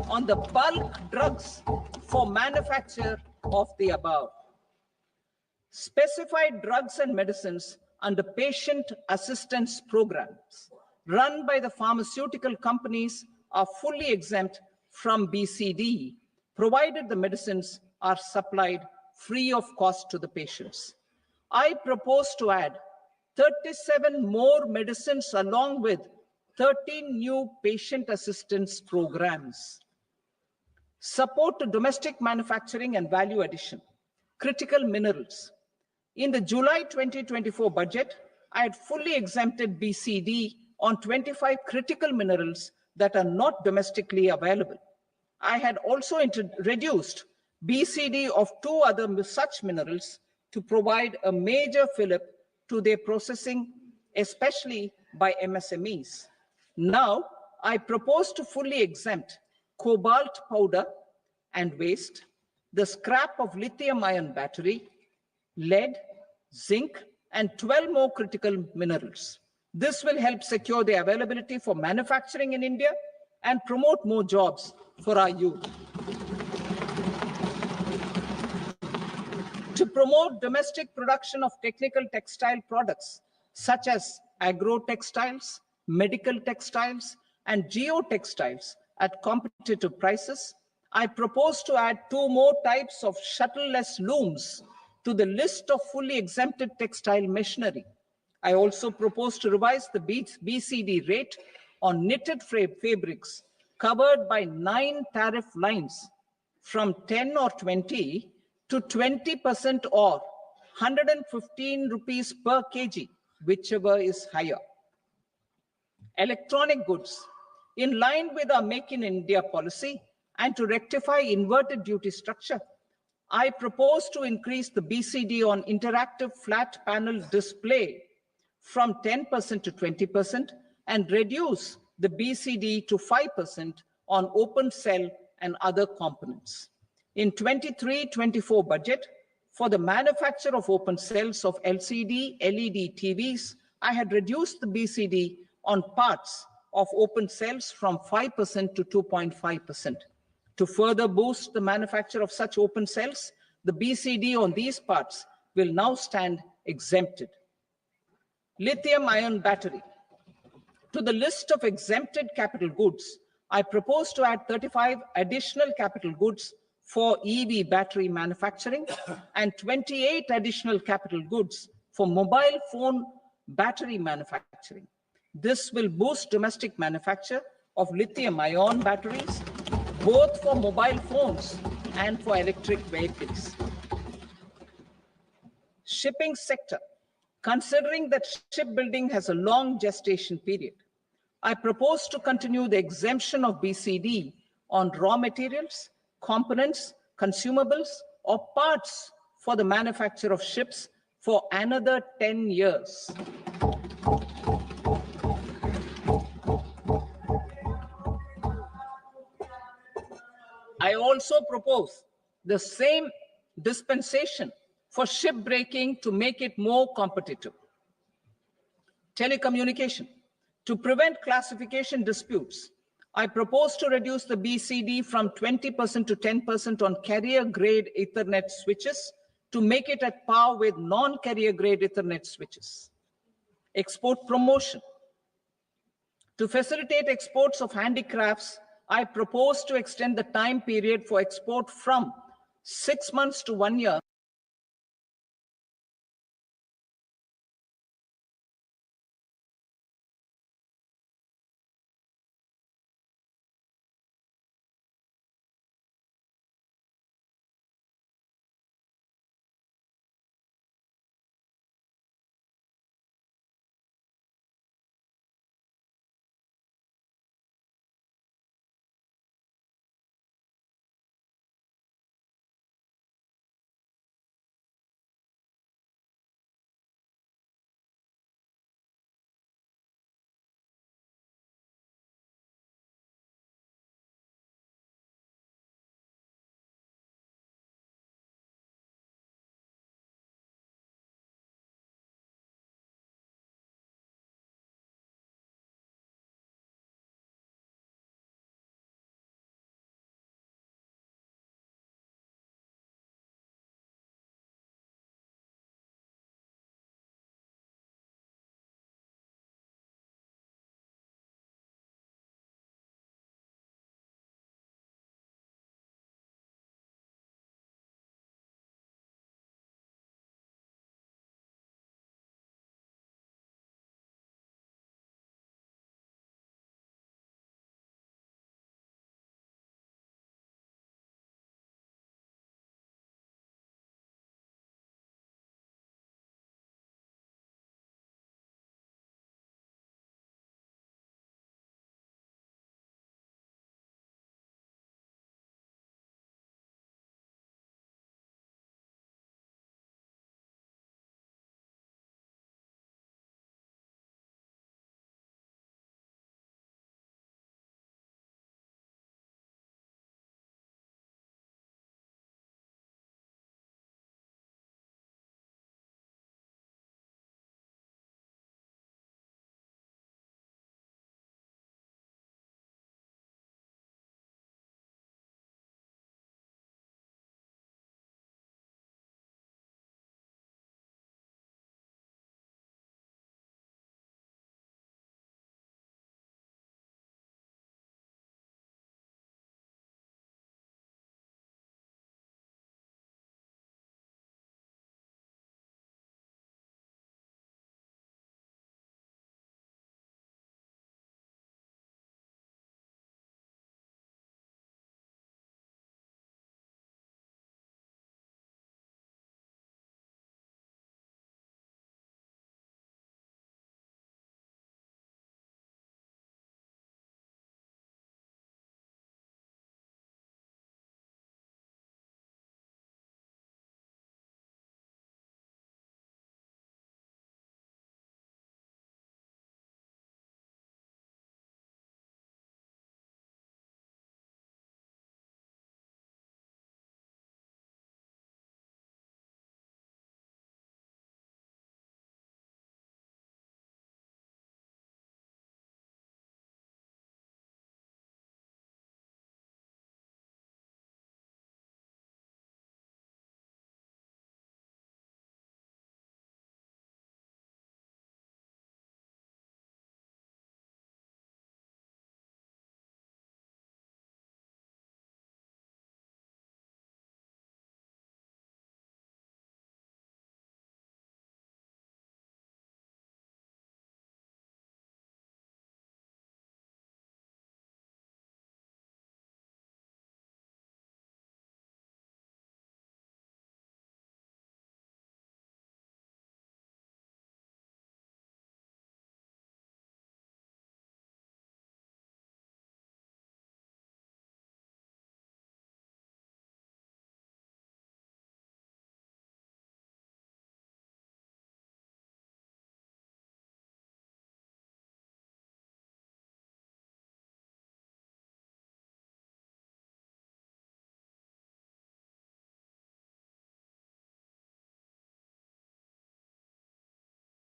on the bulk drugs for manufacture of the above. Specified drugs and medicines under patient assistance programs run by the pharmaceutical companies are fully exempt from BCD, provided the medicines are supplied free of cost to the patients. I propose to add 37 more medicines along with 13 new patient assistance programs. Support to domestic manufacturing and value addition. Critical minerals. In the July 2024 budget, I had fully exempted BCD on 25 critical minerals that are not domestically available. I had also reduced BCD of 2 other such minerals to provide a major fillip to their processing, especially by MSMEs. Now, I propose to fully exempt cobalt powder and waste, the scrap of lithium-ion battery, lead, zinc, and 12 more critical minerals. This will help secure the availability for manufacturing in India and promote more jobs for our youth. To promote domestic production of technical textile products such as agro-textiles, medical textiles, and geotextiles at competitive prices, I propose to add 2 more types of shuttle-less looms to the list of fully exempted textile machinery. I also propose to revise the BCD rate on knitted fabrics covered by 9 tariff lines from 10 or 20 to 20% or 115 rupees per kg, whichever is higher. Electronic goods. In line with our Make in India policy and to rectify inverted duty structure, I propose to increase the BCD on interactive flat panel display from 10% to 20% and reduce the BCD to 5% on open cell and other components. In 23-24 budget, for the manufacture of open cells of LCD, LED TVs, I had reduced the BCD on parts of open cells from 5% to 2.5%. To further boost the manufacture of such open cells, the BCD on these parts will now stand exempted. Lithium-ion battery. To the list of exempted capital goods, I propose to add 35 additional capital goods for EV battery manufacturing and 28 additional capital goods for mobile phone battery manufacturing. This will boost domestic manufacture of lithium-ion batteries, both for mobile phones and for electric vehicles. Shipping sector. Considering that shipbuilding has a long gestation period, I propose to continue the exemption of BCD on raw materials, components, consumables, or parts for the manufacture of ships for another 10 years. I also propose the same dispensation for shipbreaking to make it more competitive. Telecommunication. To prevent classification disputes, I propose to reduce the BCD from 20% to 10% on carrier-grade Ethernet switches to make it at par with non-carrier-grade Ethernet switches. Export promotion. To facilitate exports of handicrafts, I propose to extend the time period for export from 6 months to 1 year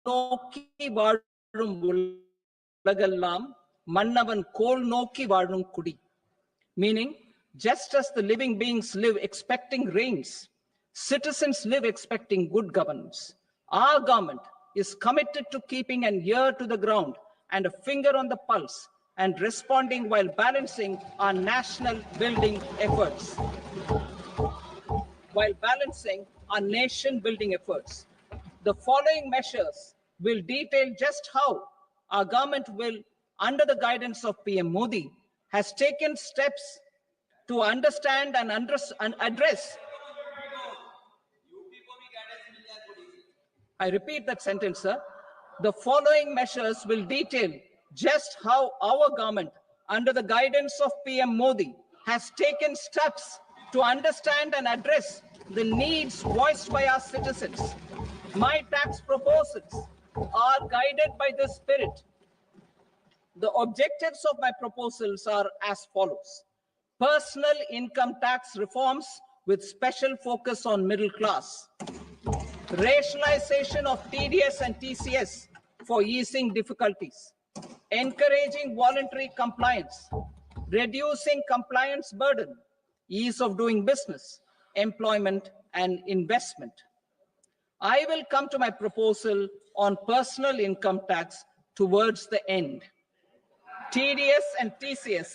நோக்கி வாழும் உலகெல்லாம் மன்னவன் கோல் நோக்கி வாழும் குடி. Meaning, just as the living beings live expecting rains, citizens live expecting good governance. Our government is committed to keeping an ear to the ground and a finger on the pulse and responding while balancing our national building efforts. The following measures will detail just how our government will, under the guidance of PM Modi, has taken steps to understand and address. I repeat that sentence, sir. The following measures will detail just how our government, under the guidance of PM Modi, has taken steps to understand and address the needs voiced by our citizens. My tax proposals are guided by this spirit. The objectives of my proposals are as follows. Personal income tax reforms with special focus on middle class. Rationalization of TDS and TCS for easing difficulties. Encouraging voluntary compliance. Reducing compliance burden. Ease of doing business, employment, and investment. I will come to my proposal on personal income tax towards the end. TDS and TCS,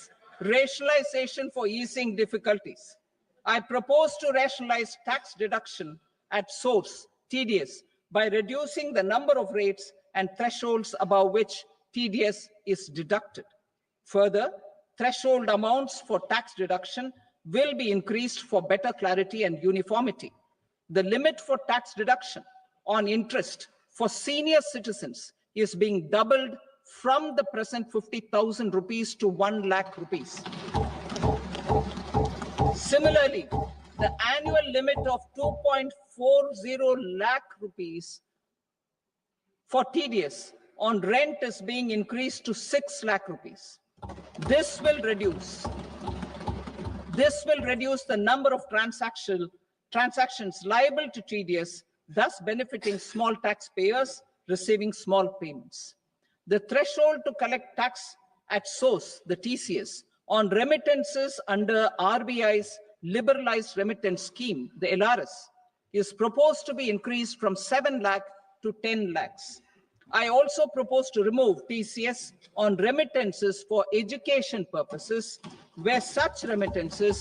rationalization for easing difficulties. I propose to rationalize tax deduction at source, TDS, by reducing the number of rates and thresholds above which TDS is deducted. Further, threshold amounts for tax deduction will be increased for better clarity and uniformity. The limit for tax deduction on interest for senior citizens is being doubled from the present 50,000 rupees to 1 lakh rupees. Similarly, the annual limit of 2.40 lakh rupees for TDS on rent is being increased to 6 lakh rupees. This will reduce the number of transactions liable to TDS, thus benefiting small taxpayers receiving small payments. The threshold to collect tax at source, the TCS, on remittances under RBI's liberalized remittance scheme, the LRS, is proposed to be increased from 7 lakh to 10 lakhs. I also propose to remove TCS on remittances for education purposes, where such remittances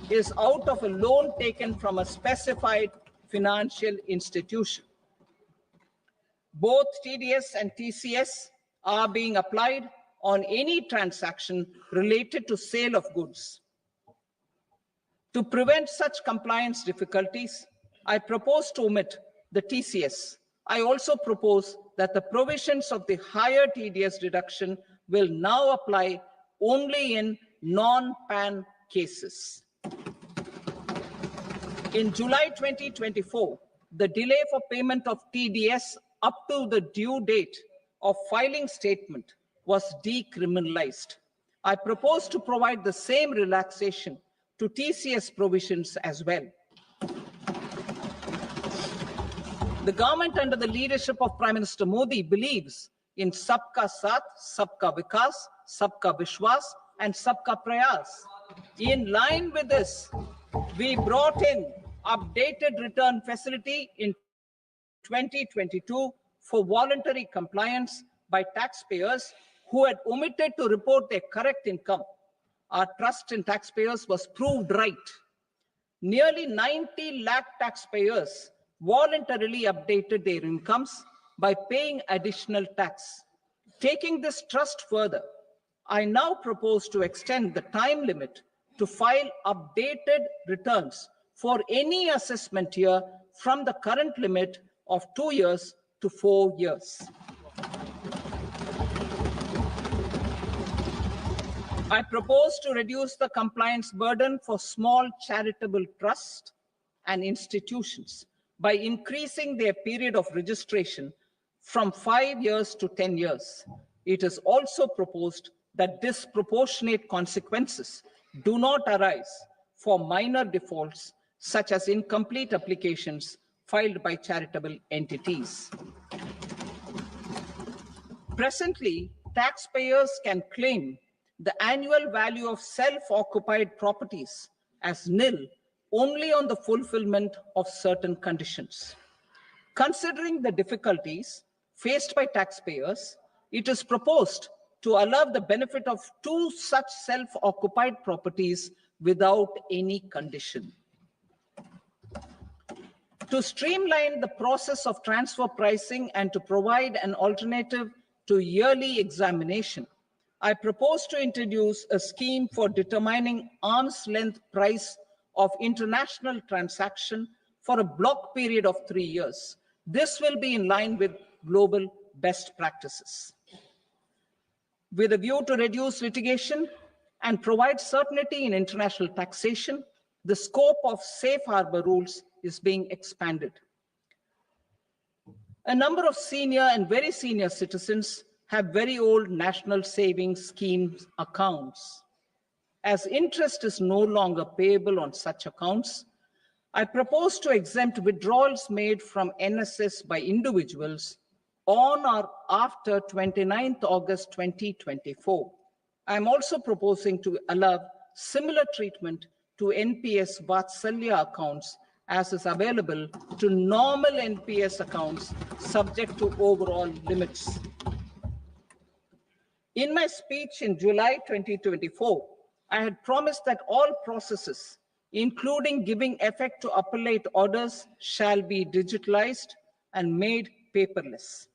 is out of a loan taken from a specified financial institution. Both TDS and TCS are being applied on any transaction related to sale of goods. To prevent such compliance difficulties, I propose to omit the TCS. I also propose that the provisions of the higher TDS deduction will now apply only in non-PAN cases. In July 2024, the delay for payment of TDS up to the due date of filing statement was decriminalized. I propose to provide the same relaxation to TCS provisions as well. The government under the leadership of Prime Minister Modi believes in Sabka Saath, Sabka Vikas, Sabka Vishwas, and Sabka Prayas. In line with this, we brought in updated return facility in 2022 for voluntary compliance by taxpayers who had omitted to report their correct income. Our trust in taxpayers was proved right. Nearly 90 lakh taxpayers voluntarily updated their incomes by paying additional tax. Taking this trust further, I now propose to extend the time limit to file updated returns for any assessment year from the current limit of 2 years to 4 years. I propose to reduce the compliance burden for small charitable trusts and institutions by increasing their period of registration from 5 years to 10 years. It is also proposed that disproportionate consequences do not arise for minor defaults, such as incomplete applications filed by charitable entities. Presently, taxpayers can claim the annual value of self-occupied properties as nil only on the fulfillment of certain conditions. Considering the difficulties faced by taxpayers, it is proposed to allow the benefit of 2 such self-occupied properties without any condition. To streamline the process of transfer pricing and to provide an alternative to yearly examination, I propose to introduce a scheme for determining arm's length price of international transaction for a block period of 3 years. This will be in line with global best practices. With a view to reduce litigation and provide certainty in international taxation, the scope of safe harbor rules is being expanded. A number of senior and very senior citizens have very old national savings schemes accounts. As interest is no longer payable on such accounts, I propose to exempt withdrawals made from NSS by individuals on or after 29th August 2024. I am also proposing to allow similar treatment to NPS Vatsalya accounts as is available to normal NPS accounts subject to overall limits. In my speech in July 2024, I had promised that all processes, including giving effect to appellate orders, shall be digitalized and made paperless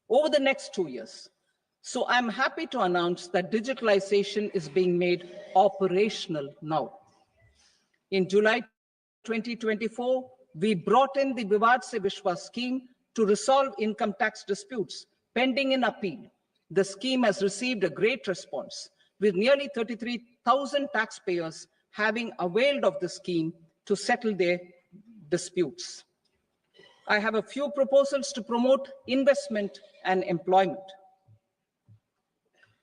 over the next 2 years. So I'm happy to announce that digitalization is being made operational now. In July 2024, we brought in the Vivad Se Vishwas scheme to resolve income tax disputes pending in appeal. The scheme has received a great response, with nearly 33,000 taxpayers having availed of the scheme to settle their disputes. I have a few proposals to promote investment and employment.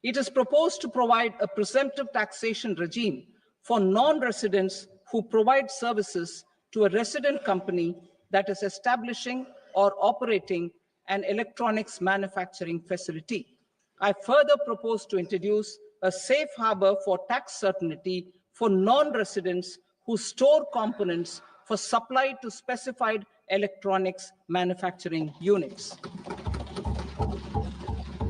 It is proposed to provide a presumptive taxation regime for non-residents who provide services to a resident company that is establishing or operating an electronics manufacturing facility. I further propose to introduce a safe harbor for tax certainty for non-residents who store components for supply to specified electronics manufacturing units.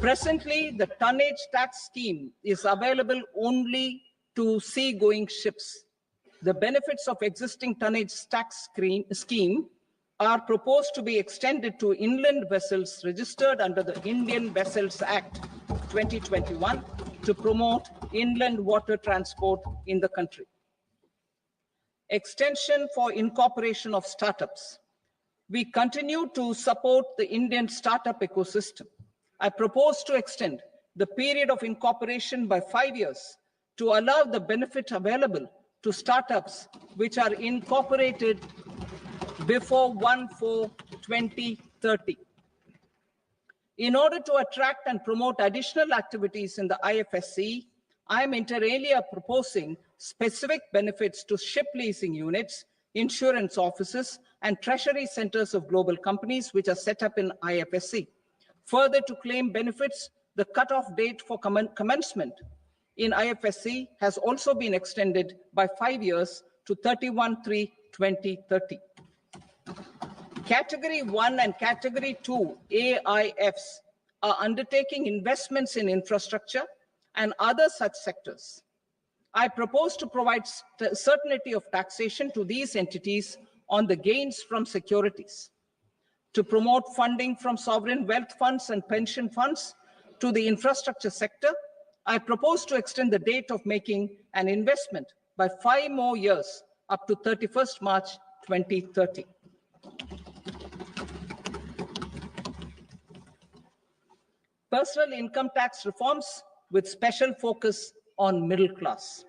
Presently, the tonnage tax scheme is available only to seagoing ships. The benefits of existing tonnage tax scheme are proposed to be extended to inland vessels registered under the Indian Vessels Act 2021 to promote inland water transport in the country. Extension for incorporation of startups. We continue to support the Indian startup ecosystem. I propose to extend the period of incorporation by 5 years to allow the benefit available to startups which are incorporated before 1/4/2030. In order to attract and promote additional activities in the IFSC, I am inter alia proposing specific benefits to ship leasing units, insurance offices, and treasury centers of global companies which are set up in IFSC. Further, to claim benefits, the cutoff date for commencement in IFSC has also been extended by 5 years to 31/3/2030. Category 1 and Category 2 AIFs are undertaking investments in infrastructure and other such sectors. I propose to provide certainty of taxation to these entities on the gains from securities, to promote funding from sovereign wealth funds and pension funds to the infrastructure sector. I propose to extend the date of making an investment by 5 more years up to 31st March 2030. Personal income tax reforms with special focus on middle class.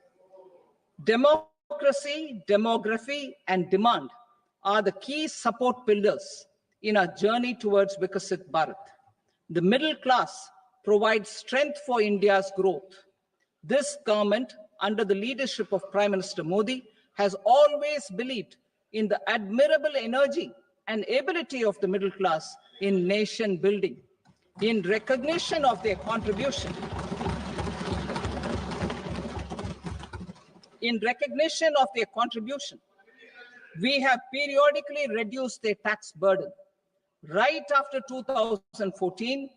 Democracy, demography, and demand are the key support pillars in our journey towards Vikasit Bharat. The middle class provides strength for India's growth. This government, under the leadership of Prime Minister Modi, has always believed in the admirable energy and ability of the middle class in nation building. In recognition of their contribution, we have periodically reduced their tax burden. Right after 2014,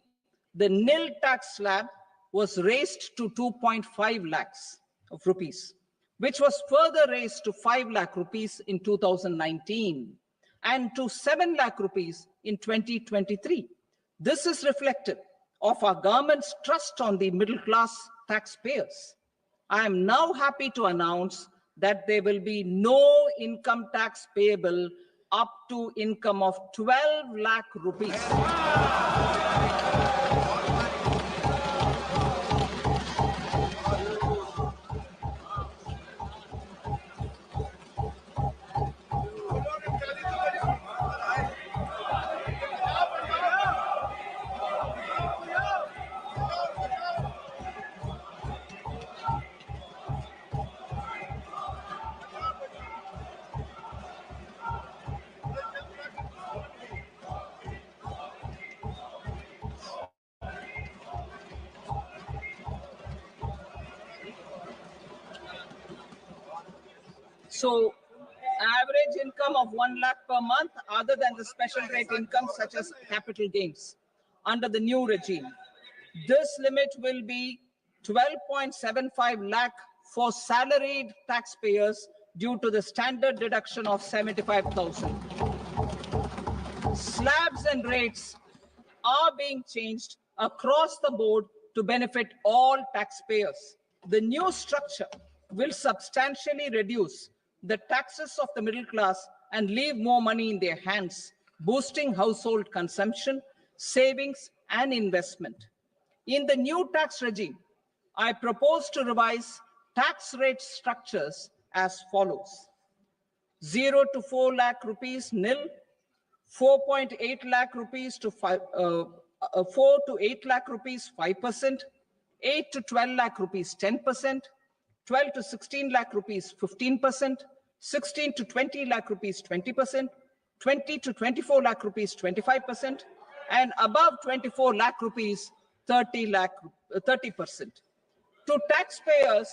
the nil tax slab was raised to 2.5 lakhs of rupees, which was further raised to 5 lakh rupees in 2019 and to 7 lakh rupees in 2023. This is reflective of our government's trust on the middle class taxpayers. I am now happy to announce that there will be no income tax payable up to income of 12 lakh rupees. So, average income of 1 lakh per month, other than the special rate income such as capital gains, under the new regime. This limit will be 12.75 lakh for salaried taxpayers due to the standard deduction of 75,000. Slabs and rates are being changed across the board to benefit all taxpayers. The new structure will substantially reduce the taxes of the middle class and leave more money in their hands, boosting household consumption, savings, and investment. In the new tax regime, I propose to revise tax rate structures as follows: 0 to 4 lakh rupees nil, 4.8 lakh rupees to 4 to 8 lakh rupees 5%, 8 to 12 lakh rupees 10%, 12 to 16 lakh rupees 15%, 16 to 20 lakh rupees 20%, 20 to 24 lakh rupees 25%, and above 24 lakh rupees 30%. To taxpayers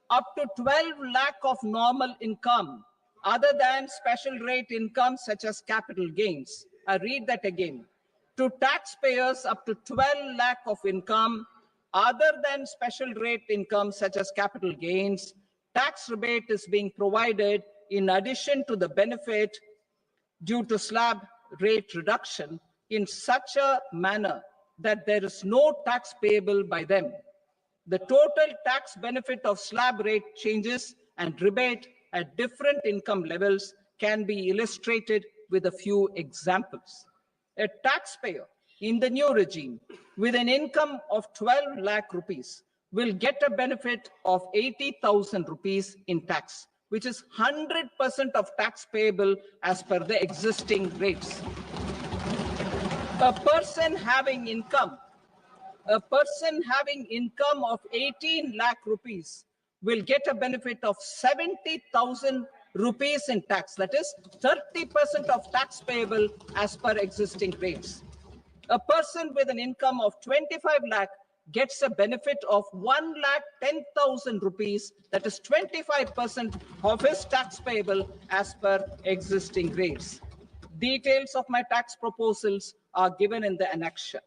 up to 12 lakh of normal income, other than special rate income such as capital gains. I read that again. To taxpayers up to 12 lakh of income, other than special rate income such as capital gains, tax rebate is being provided in addition to the benefit due to slab rate reduction in such a manner that there is no tax payable by them. The total tax benefit of slab rate changes and rebate at different income levels can be illustrated with a few examples. A taxpayer in the new regime with an income of 12 lakh rupees will get a benefit of 80,000 rupees in tax, which is 100% of tax payable as per the existing rates. A person having income of 18 lakh rupees will get a benefit of 70,000 rupees in tax. That is 30% of tax payable as per existing rates. A person with an income of 25 lakh gets a benefit of 1,10,000 rupees. That is 25% of his tax payable as per existing rates. Details of my tax proposals are given in the annexure.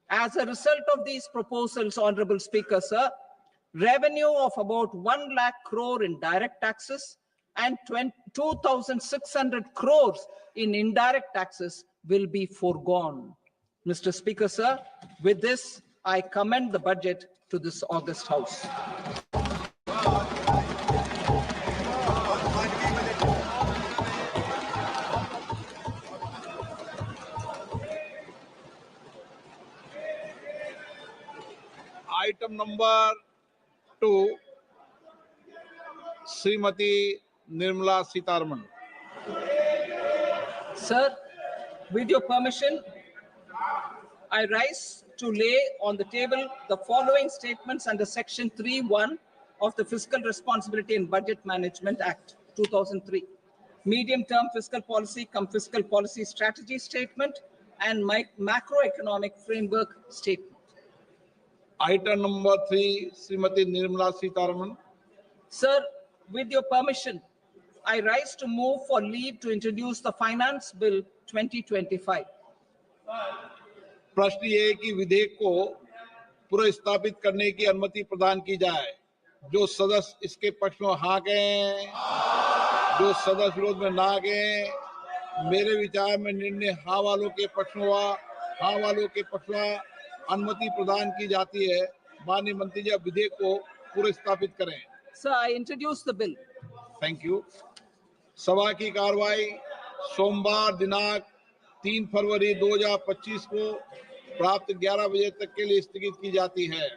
As a result of these proposals, Honorable Speaker, sir, revenue of about 1 lakh crore in direct taxes and 2,600 crores in indirect taxes will be foregone. Mr. Speaker, sir, with this, I commend the budget to this august House. Item number 2, Srimati Nirmala Sitharaman. Sir, with your permission, I rise to lay on the table the following statements under Section 3(1) of the Fiscal Responsibility and Budget Management Act, 2003. Medium-term fiscal policy cum fiscal policy strategy statement and macroeconomic framework statement. Item number 3, Srimati Nirmala Sitharaman. Sir, with your permission, I rise to move for leave to introduce the Finance Bill 2025. प्रश्न ये है कि विधेयक को पुनर्स्थापित करने की अनुमति प्रदान की जाए। जो सदस्य इसके पक्ष में हाँ कहें, जो सदस्य विरोध में ना कहें। मेरे विचार में निर्णय हाँ वालों के पक्ष में हुआ, हाँ वालों के पक्ष में अनुमति प्रदान की जाती है। माननीय मंत्री जी, विधेयक को पुनर्स्थापित करें। Sir, I introduce the bill. Thank you. सभा की कार्रवाई सोमवार दिनांक 3 फरवरी 2025 को प्राप्त 11 बजे तक के लिए स्थगित की जाती है।